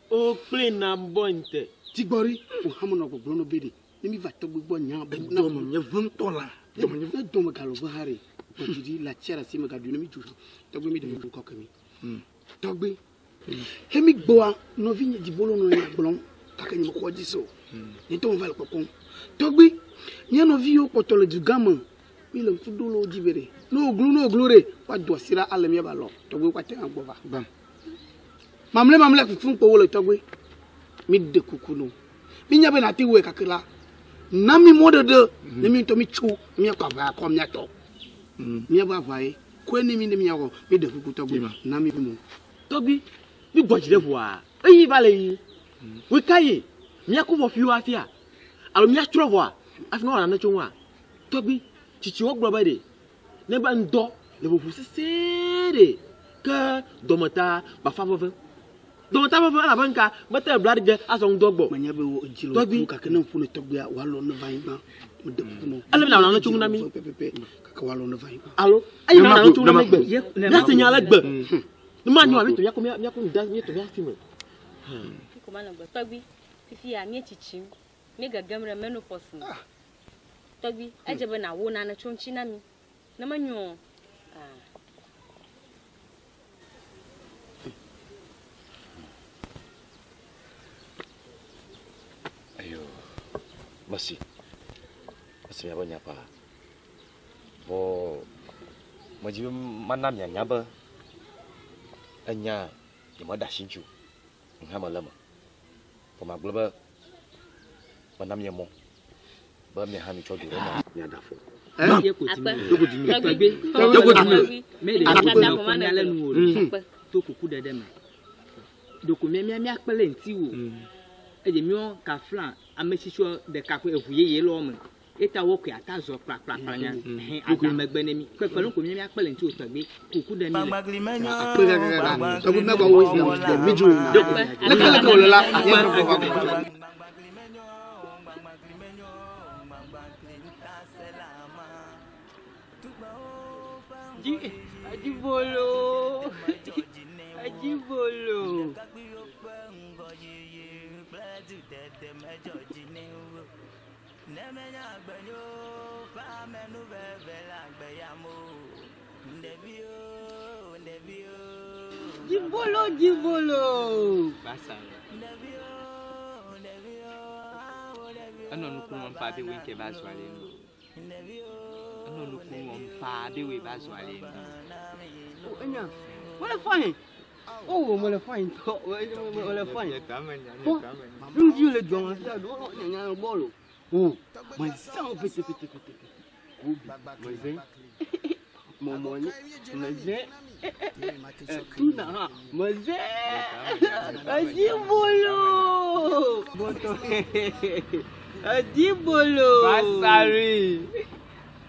o play na bonte tigbori o hamono go blono bedi ni mi va to gbogbo nya ba na mo nye vunto la to mo nye do mo galo go hari bojidi la chera si me gadu ni mi juju to gbe mi de ko kemi to gbe hemi gboa no vinye di bolo no ya blon kakanyi mo ko jiso ni to mo va le kokon to gbe ni no vi o potolo du gamin mi le fudolo jibere no glure wa do sira alemi ba lo to gbe kwa te an gbova bam mamle fufun po wo le to gbe mi de kukuno mi nya be na ti we kakela na mi modede ni mi to mi chu mi kwa ba ko mi to mi ba vai ko ni mi ya ko mi de kuku to gbe na mi mo to bi mi gbojire wa eyi ba le yi we kai mi akwo fi wa fia alo mi atro wa afina na chonwa to bi chichi wo gbo ba de ne ba ndo le bo fusere ka domata ba favove domata ba ala banka mata blood ge aso ndogbo manya be wo jilo to ka kana fu ne togbe wa lo no vai ba mo de kuno ala na chongu mi ka wa lo no vai ba alo ayi na chongu na gbe na senyala gbe ni ma nyu abi to yakome yakome da mi to ya fi me ko mana gbe to bi fifi ya mi chichi mi gagamre menopause Tobi, ajabe na wo na na chonchi na mi. Na manyo. Ayo. Masih ya banyak apa? Bo majibe manam ya nyaba. Anya yama da shinju. Ngama lama. Poma globa manam ya mo. Ba mi ha mi chodu re na ya da fo me de ko ma na lenu o to kuku dede me doko mi akpele nti wo e je mi o ka flan amesisho de ka ko evuye ye lo mo eta wo ko ata zo pra nya ata megbe ne mi pepelu ko mi akpele nti o tagbe kuku de mi le apega ga to me ba wo is mi ju le kala ko la ya ro ko Ajibolo. Jibolo. Basa. Ano no kun pa be we ke ba so ale no. Ano no kun pa be we ba so ale no. Oh enya. Wala fine. Oh wala fine to. Wala fine. Oh. Ndio le don sa do nya bolo. Oh. Mas são fete. Mas hein. Momoni. Mas hein. Tuna, mas Adibolo! Adibolo! Basari!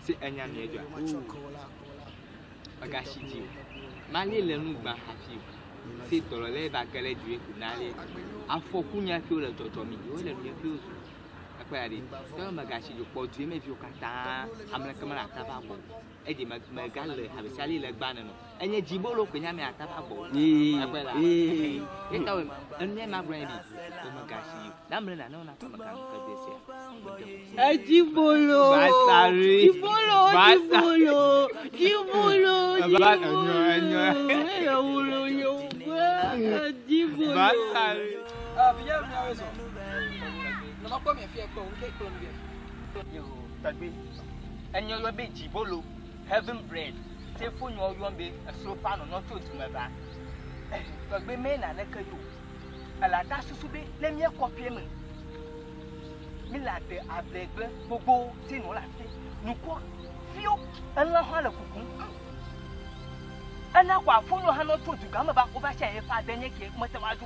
C'est un ami de Bagashiji. Mali le nous ban hafi. C'est tolole ba kele dué kunale. Afo kunya fi o le totomi. O le mi fi o. Akwari. So Bagashiji po dué me fi o kata. Amla kamara taba bo. Edi magale habisali le gba no. Enye Jibolo kwenya me ataba bo. Akwala. Etawe enye magrebi. O Magashi. Damre na no na kama kan desi. Jibolo. Basari. Jibolo. Enyo. Jibolo. Basari. Bienvenue à Ozo. Non ma première fille ko nke Colombia. Yo, tagbe. Enyo yo be Jibolo. Heaven bread. Say for you be a slow pan or not to my back. But we may not like you. A la dash to be, let me a copy me. Me like the Ablegler, Bobo, Tino Latte, Nuko, Fio, and La Hala Cuckoo. And now, while for your hand not to come about over say if I then make Matamadu.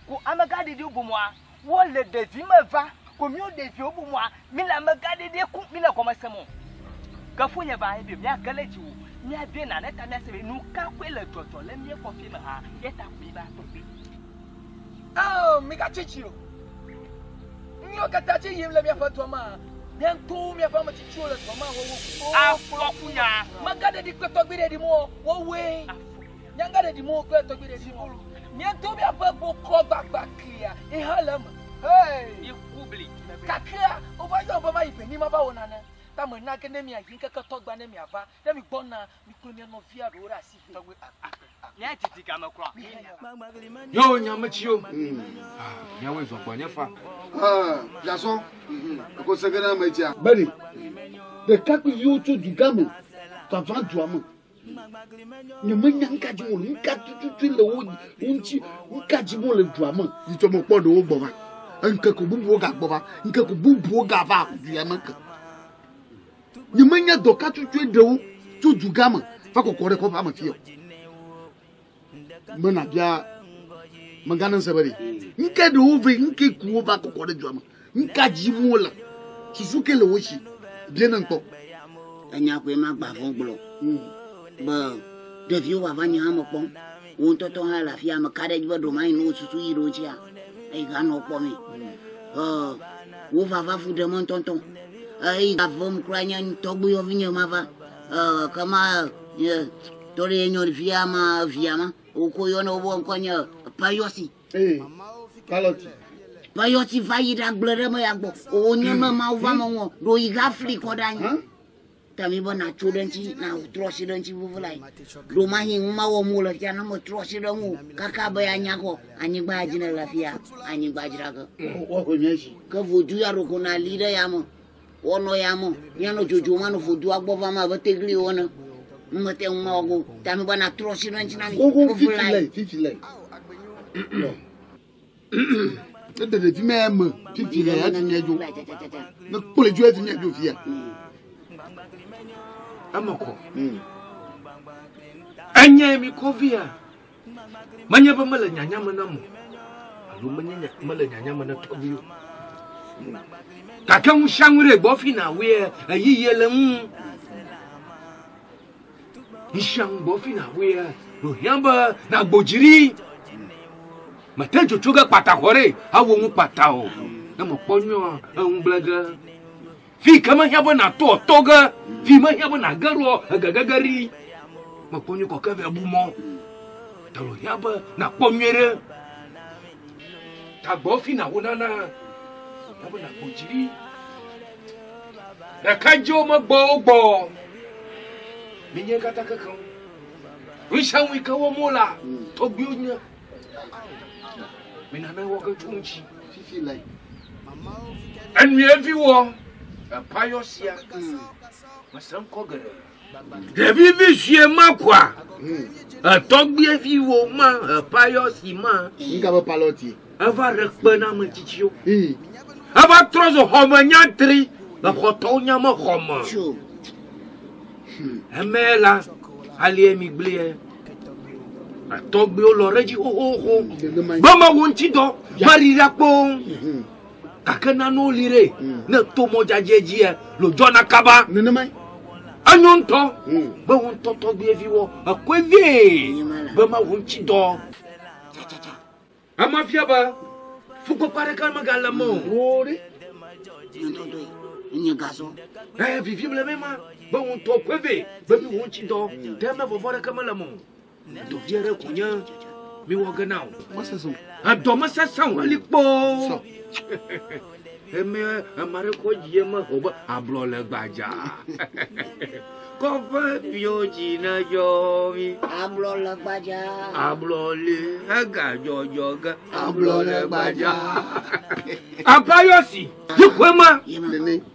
Go Amagadi du Bumois, what let the Zimava, commute the Jobumois, Mila Magadi de cook Mila Comasamo. Kafunya ba ebe mi agale ji wo mi abie na neta na se nu ka kwele toto le mi kofi me ha yeta ku ba to bi oh mi ka chichi o nyo ka ta chi yim le mi fa to ma den tu mi fa ma chichi o le to ma wo afro kunya magade di kweto gbe di mo wo we nyanga di mo kweto gbe di mo mi to mi fa bo ko gbagba kia e halam hey ikubli kakra o ba yo ba ipe ni ma ba wona na tamo na ke ne mi ayin kaka togba ne mi ava na mi gbona mi kunu mi no via do ra si togbe ni atiti ka makro yo nyamachio nya we zo gbonya fa jason ko segena metia bari de kakwi yo to dugamo ta fa duamo ni manya nkaji mo nka tutu le wo unchi nkaji mo le duamo ni to mo podo wo gboma nka ko bubu ga gboma nka ko bubu ga va duamo nka ni manya doka tutu dewo to dugama fa ko kore ko fa ma fiyo mana bia maganan sabari nka de ove nka kuo ba ko kore duama nka jimu la susuke le woshi bien nko anya ko ma gba fun gbo ba de fi wa va nya mo pon won to to ha la fi am ka de do mai no susu yiro chia ai ga no po mi wo va fu de mon tonton ai ga vom kranya togbu yo vinyo mava kama tore enyo viama uko yona obo nkonya payosi payosi vaida glere mo yagbo onyema ma uva mo do iga free kodanya tami bona chudenchi na trosidenchi buvulai do mahi ma wo mula tiana mo trosidengu kakaba ya nyako anyigba ajina lafia anyigba ajiraga wo nyeshi ka vodu ya rokona lida yamo wono yamo yano jojo mano vodu agbova ma bategli wona mate ngogo tami bona trosidenchi na fifilai de ti meme fifilai ya ti nyejo na pole ju ti nyejo fia amako anya mi kovia manya ba mala nyanya manamu alu mala nyanya mana tobiyo kakan shangure gbo fi na we ayiyele ishang bo fi na we lo yamba na gbojiri matejo chuga patakore awo mu patao na mo ponyo an blaga fi kama yabo na toga fi ma yabo na garo agagagari ma ponyo ko ka be bumo talo yaba na pomyere ta gbo fi na wona yabo na gbojiri na kajo ma gbo minye kata kakan Wisha wika wa mola. Tobiunya. Minana waka chunchi. Fifi like. And we everyone. A piosia. Masam kogere. Devi vishie makwa. A togbi everyone ma. A piosi ma. Nga paloti. Ava rekpena mchichio. Ava trozo homa nyantri. La khotonya ma khoma. Emela. Ali emiglie. A togbi o loreji ho. Bama wonchido. Marira pon. Kakena no lire ne tomo jajeji lo jona kaba nene mai anyonto ba won toto bi eviwo akwevi ba ma won chido amafia ba fuko pare kan magala mo ore ntondo nyi gaso vivi le mema ba won to kwevi ba mi won chido tema bo fore kamala mo do jere kunya mi wo ganao masaso adoma sasan alipo Eme amare ko jema oba ablo le gbaja. Ko fa bioji na jo mi. Ablo le gbaja. Ablo le aga jojo ga. Ablo le gbaja. Apayosi. Yikwema.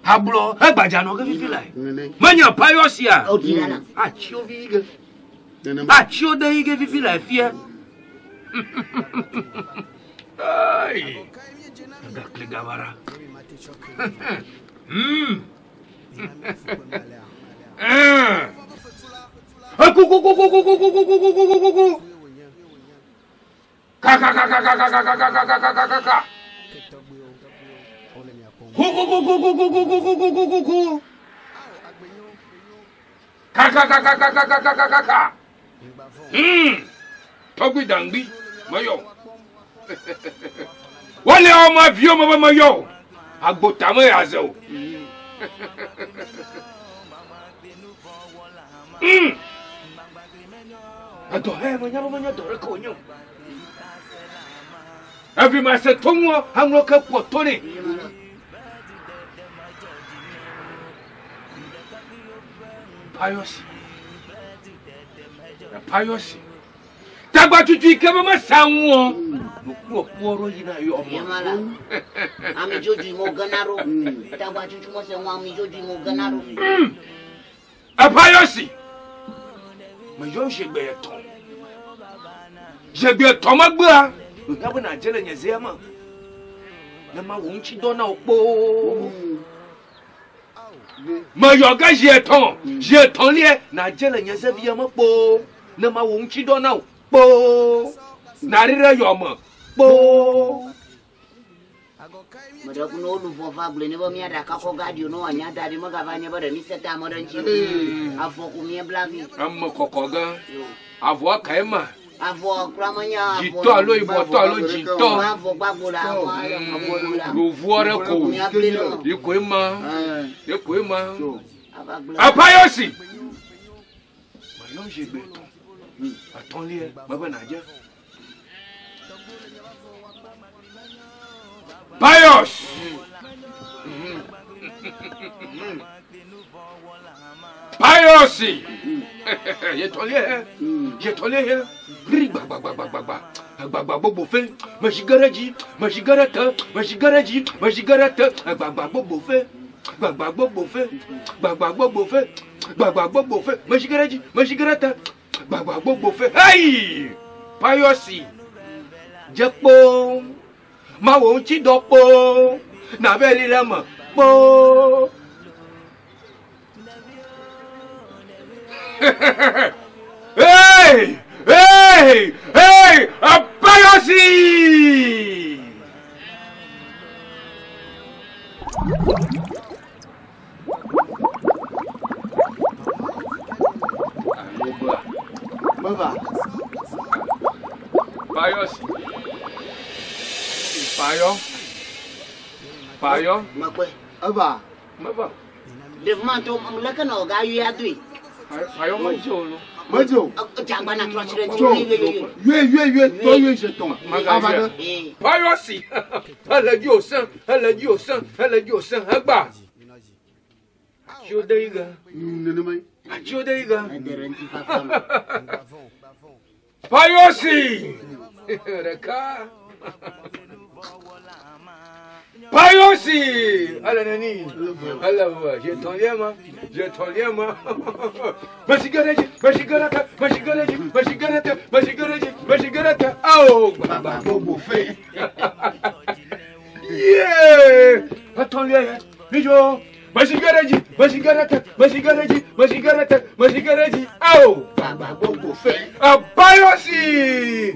Ablo e gbaja no ga fifi lai. Manya apayosi a. Odinana. Achio viga. Achio de ige fifi lai fie. Ai. Gakle gawara. Togidangbi, mayo. Wale oma vio mama yo. Agbotamo yazo. Ado he manya dore konyo. Every master tongo hamro ka potone. Payosi. Tagba tutu ikebe ma sanwo. Nuku oporo yina yo mo. Ami joji mo ganaro. Tagba tutu mo se won ami joji mo ganaro. Payosi. Ma yo shegbe eton. Shegbe eton ma gbe a. Ngabo na jele nyeze ma. Na ma won chi do na opo. Ma yo ga je ton lie na jele nyeze bi ma po. Na ma won chi do na po. Narira yomo po. Mada kuno lu fofa ble ne ba mi ada ka ko gadio no anya dadi maga banya ba da ni seta mo dan chi. Afo ku mi blavi. Amma kokoga. Avo kaima. Avo kramanya. Jito alo ibo to alo jito. Avo gbagbola avo. Lo vuore ko. Ikoima. Apayosi. Mayo jegbe ton. Attends-les, baba nadia. Payos! Payosi! J'ai tollé, Bagba bobo fe, majigaraji, bagba bobo fe, majigarata, bagba bobo fe. Hey! Payosi! Jepo! Ma won ti dopo! Na veli lama, po! Hey! Hey! Hey! Payosi! Baba. Payosi. Payo. Makwe. Aba. Maba. Devant to mulaka no ga yu adui. Payo majolo. Majo. Jangba na trachire Yue, toi yue jeton. Avada. Payosi. Elle a dit au sein, agba. Chodeiga. Nenema. Chodeiga. Payosi! Reka! Payosi! Allez, Nani! Alors, j'ai ton lien, moi. J'ai ton lien, moi. Ma cigarette! Oh! Baba, bobo fait! Yeah! Attends, lien! Bijo! Ma cigarette! Oh! Baba, bobo fait! Ah, Payosi!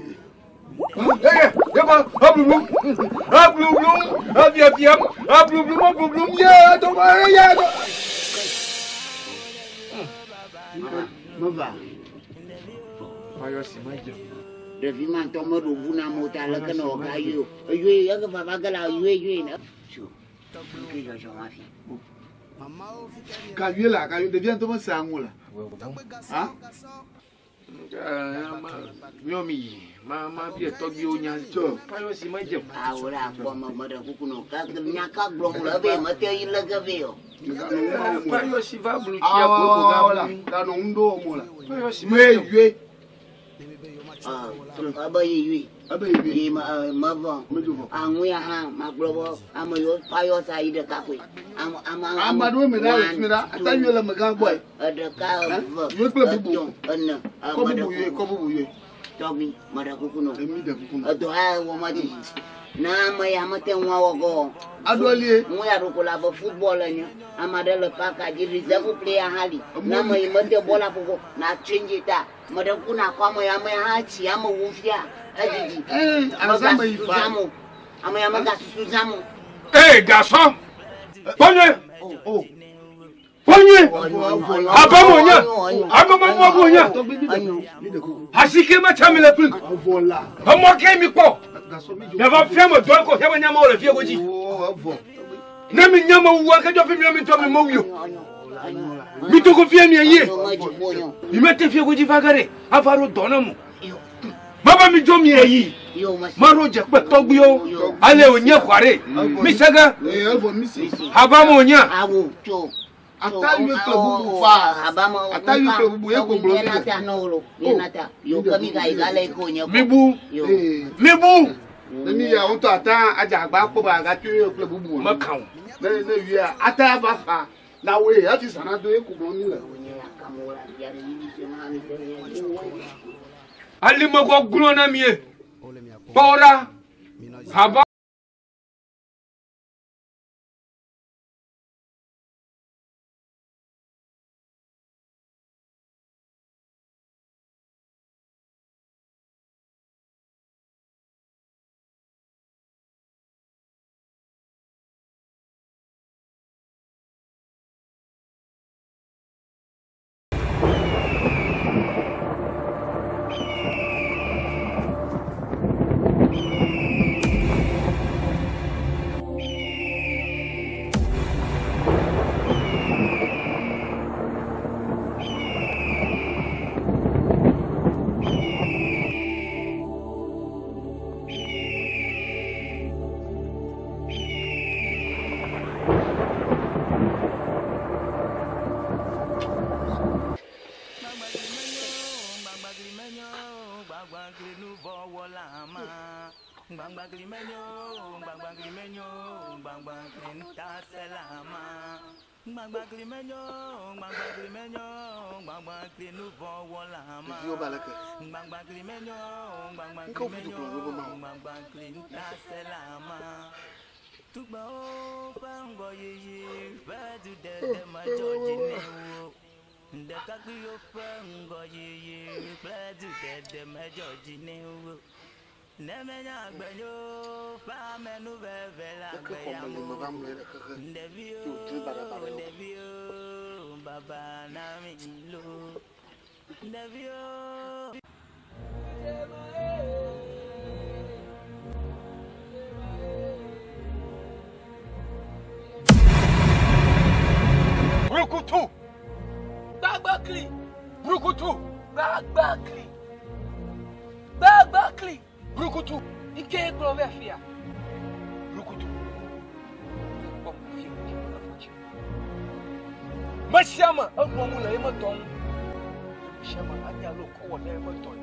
Mama bien togi onya cho Payosi ma jem awura kwa mama da kukuno ka nyaka blong la be mate ila ga veo Payosi va bloquer ko ga da no ndo mola Payosi me yue abayi ma va anwe ha ma globo amayo Payosa ide ka kwe amadu me da ata yue la maga boy ada ka yue kle bubu anna ko bubu yue Tobi madakukuno adoha wo maji na ma ya mate nwa wogo adolie mu ya rokola ba football anya amada le paka ji reserve player hali na ma mate bola poko na change ta madakuna kwa ma ya ma hachi ama wufia ajiji azama ifa ama ya maga suzamu garçon ponye Ponye! Abamonya! Abamonya! Hasike ma chamile pun. Vola. Omo ke mi po. Ya va faire mo don ko heba nyama o le fie goji. Na mi nyama wuwa ka jo fi mi to mi mo wio. Mi to ko fie mi ye. Mi mete fie goji fagare. Afaro donamu. Baba mi jo mi yi. Maro je pe togbi o. Ale o nye kware. Mi saga. Abamonya. Awo cho. Ata yue kle bubu fa. Ata yue kle bubu e ko blo. Nata no lo. Nata. Yo kami ga igale ko nye. Mibu. Nemi ya onto ata aja agba po ba ga tue kle bubu. Ma kan. Ne wi ata ba fa. Na we ati sana do e ko blo ni la. Ali mo go gulo na mie. Bora. Haba Brukutu! Bagbakli! Brukutu! Bagbakli! Bagbakli! Brukutu! Ike grove fia. Brukutu! Bom fia que na fonte. Mas chama, eu como na ematon. Chama a minha louco na ematon.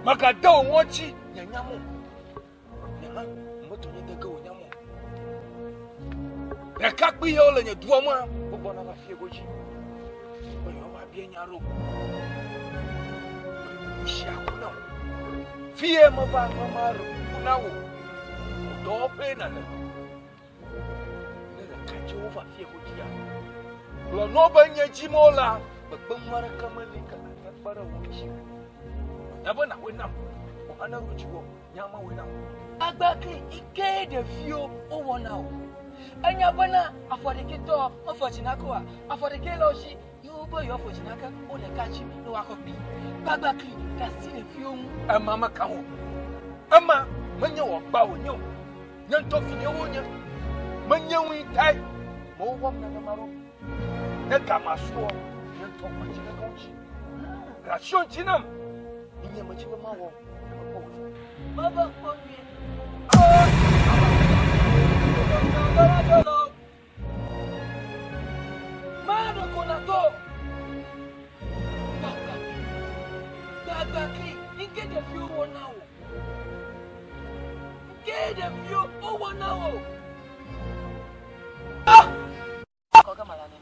Magada onwochi nyanyamo. Nyaha moto nyedega onyamo. Rekakbi yo le nyeduoma bobona na fie goji. Oyo ma bia nyaro. Shakuna. Fie mo ba mamaru kunawo. Do pe na le. Ne kaji over fie goji ya. Lo no banye jimola, babban maraka malika na bara wuci. Ebe na wenam. O ana rujiwo, nyama wenam. Agbaki ike de fio o wona o. Anya bana afodiketo, afojinako a. Afodike loji, yo bo yo afojinaka, o le kachi no akopi. Agbaki ka si de fio mu. Mama ka ho. Ama manya wo ba wo nyo. Nyanto fini wo nya. Manya wi tai. Mo wo na maro. Ne kama so ne to ma chi ne konchi ra shon chinam inye ma chi ma wo baba ko ni ma do ko na to baba ki inge de fiu wo na wo inge de fiu o wo na wo ko ga mala ni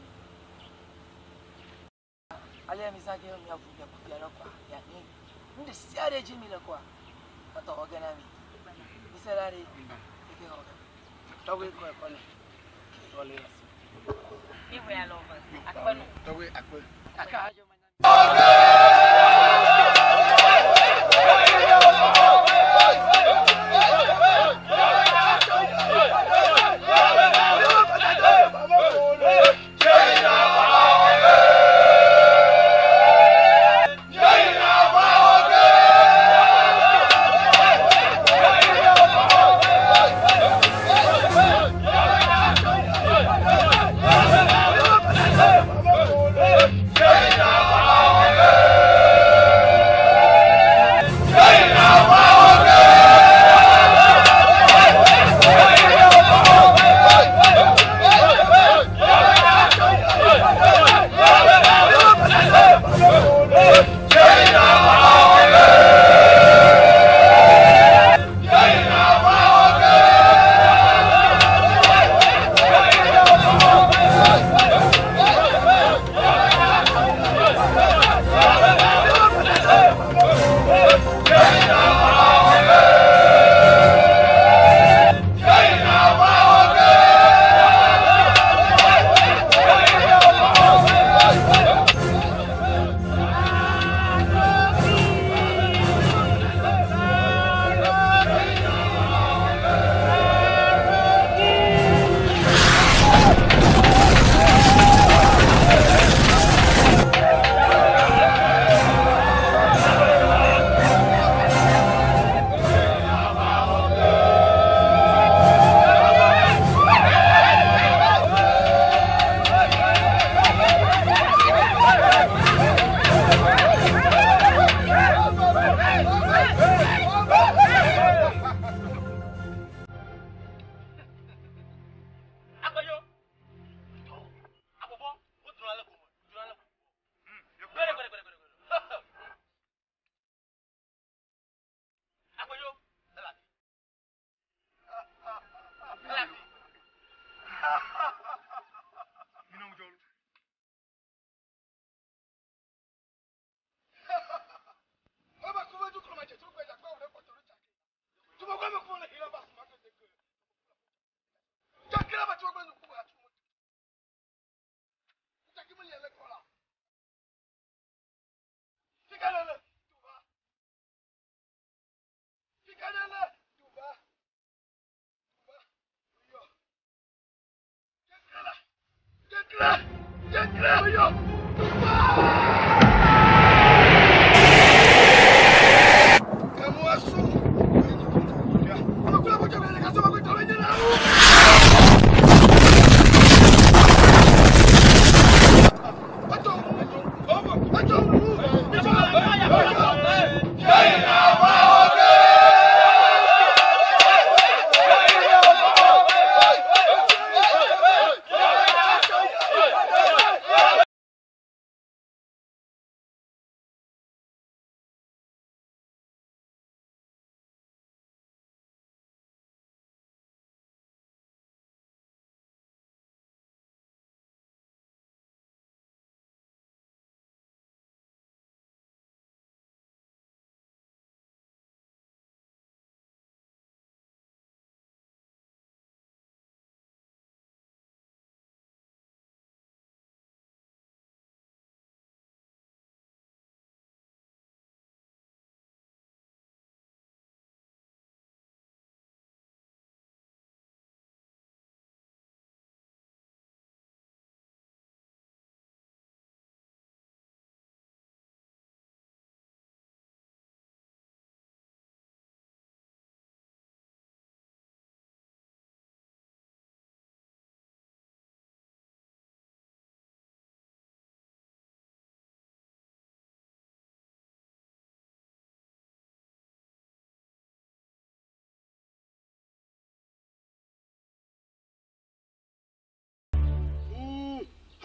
ale misage yo mya vuga kuya lokwa ya ni ndi siare jimi lokwa ato ogana mi misalare ike hoga tawe ko ko ne wale iwe ya lova akpanu tawe akwe aka ajo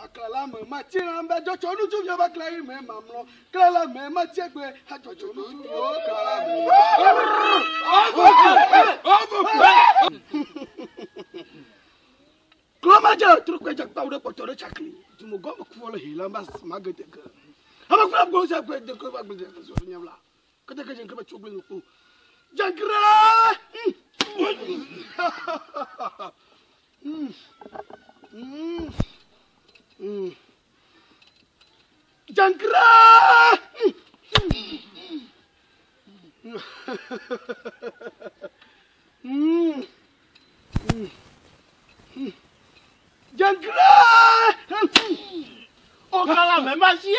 baklala me mati ambe jocho nuju via baklai me mamlo klala me mati egbe jocho nuju yo klala me Klomaja trukwe jak pawde potore chakli tumo go ko lo hila mbas magete ka aba ko go sa ko de ko ba de so nyamla ko de ka jen ko ba chogbe ko jankra Jankra Jankra o kala me masie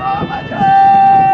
Oh my God!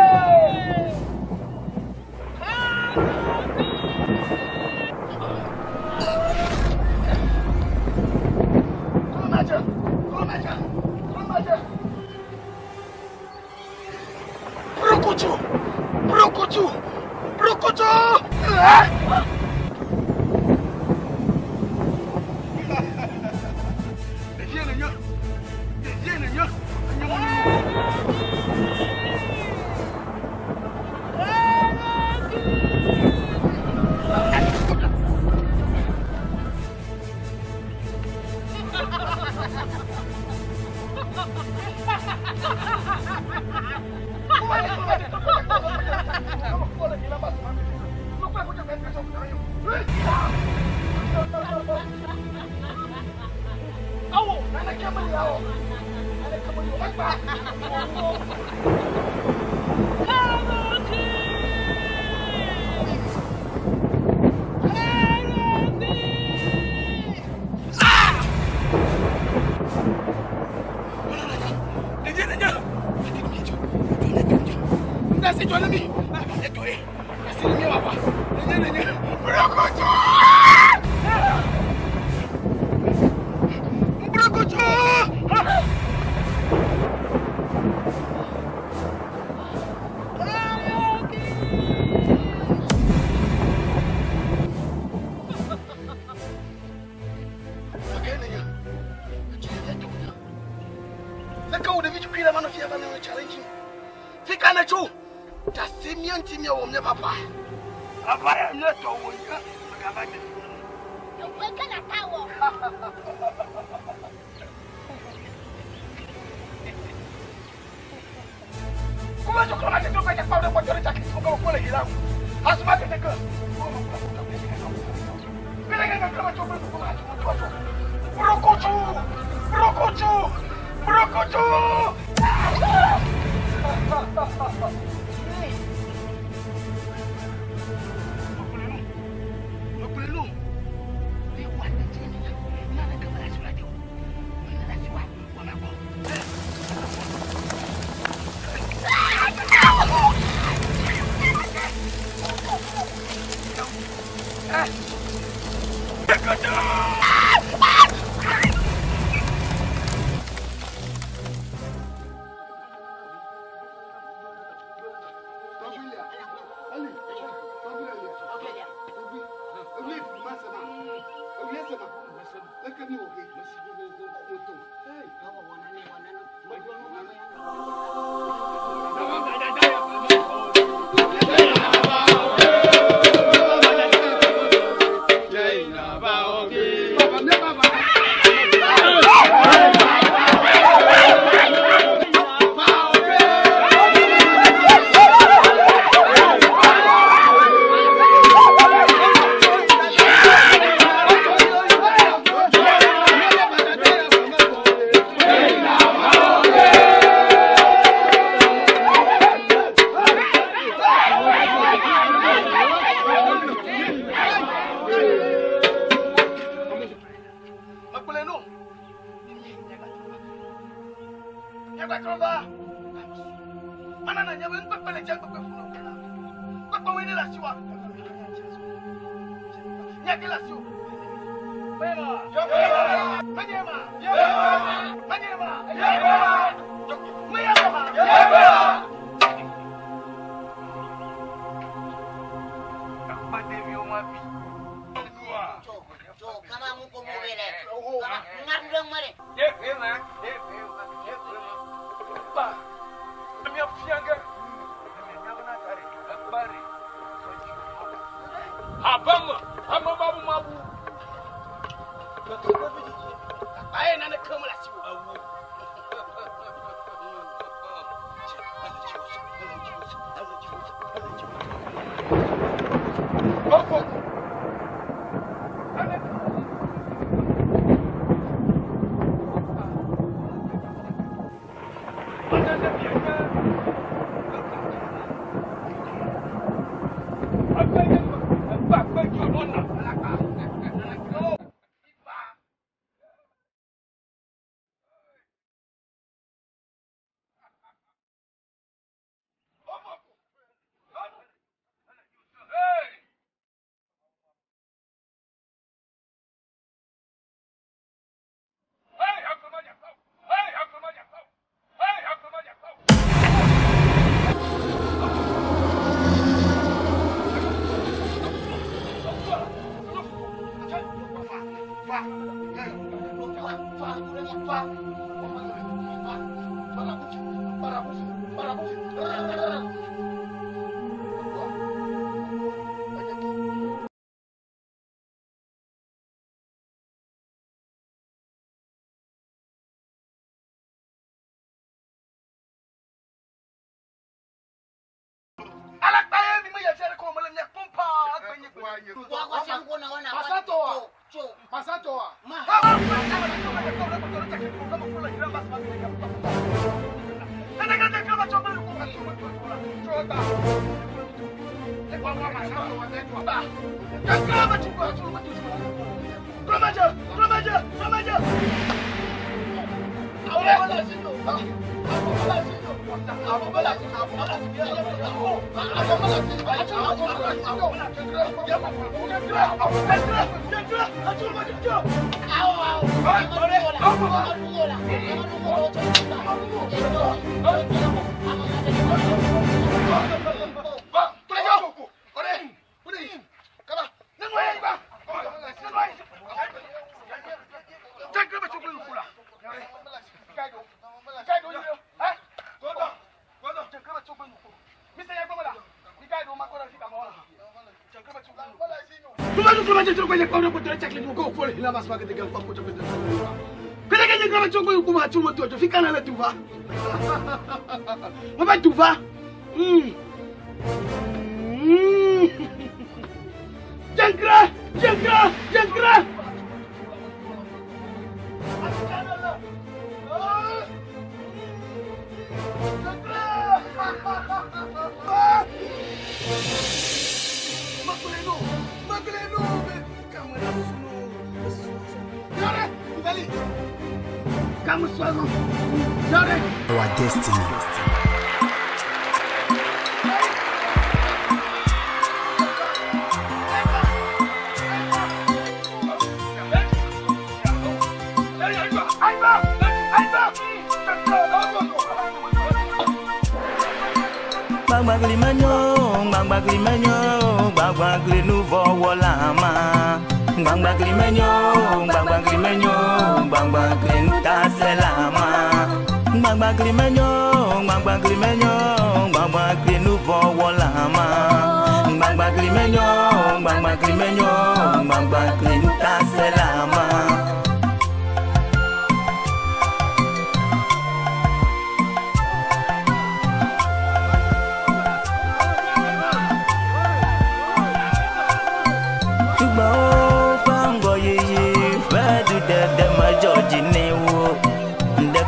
Our destiny. Bagli menyo, bagli nouveau wolama. Bagli menyo, bagli ntaselama. Bagli menyo, bagli nouveau wolama. Bagli menyo, bagli ntaselama.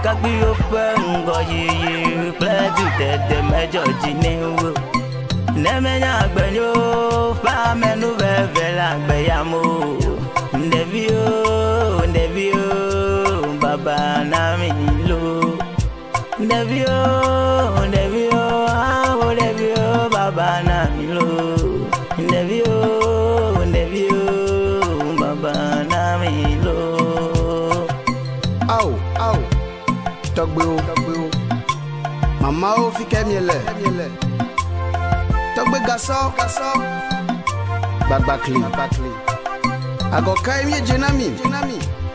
Kakbiyo pengo yiyi pledu de mejo jinewo nemenya agbenyo fa menu veve la gbeyamo ndevio baba na mi lo ndevio awo ndevio baba na mi lo ndevio baba na mi lo au Togbe Mama o fi kemiele Togbe gaso Babakli Ago kaimye jenami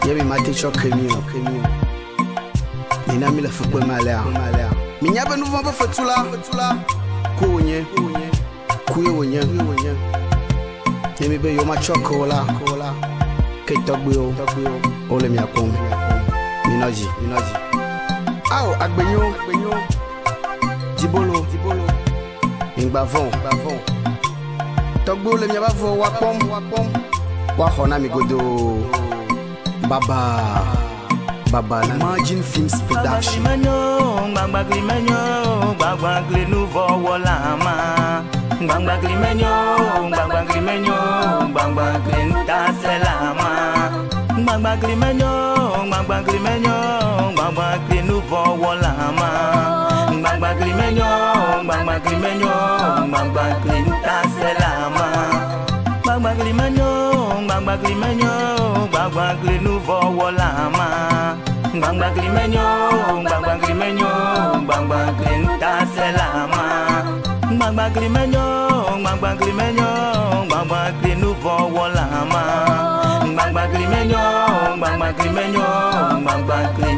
Yemi mati cho kemio Minami le fukwe malea Minyabe nouveau mbe fetula Kuye wonye Yemi be yo ma chokola Ke togbe o Ole mi akon Minoji Ao agbenyo Dibolo Ingbavon Togbo le miabavo wapom Wahona migodo Baba Imagine Films Production Bagli nouveau wolama. Bagli ntaselama. Bagli nouveau wolama. Bagli ntaselama. Bagli nouveau wolama. Bagli ntaselama. Bagli nouveau wolama. Bagli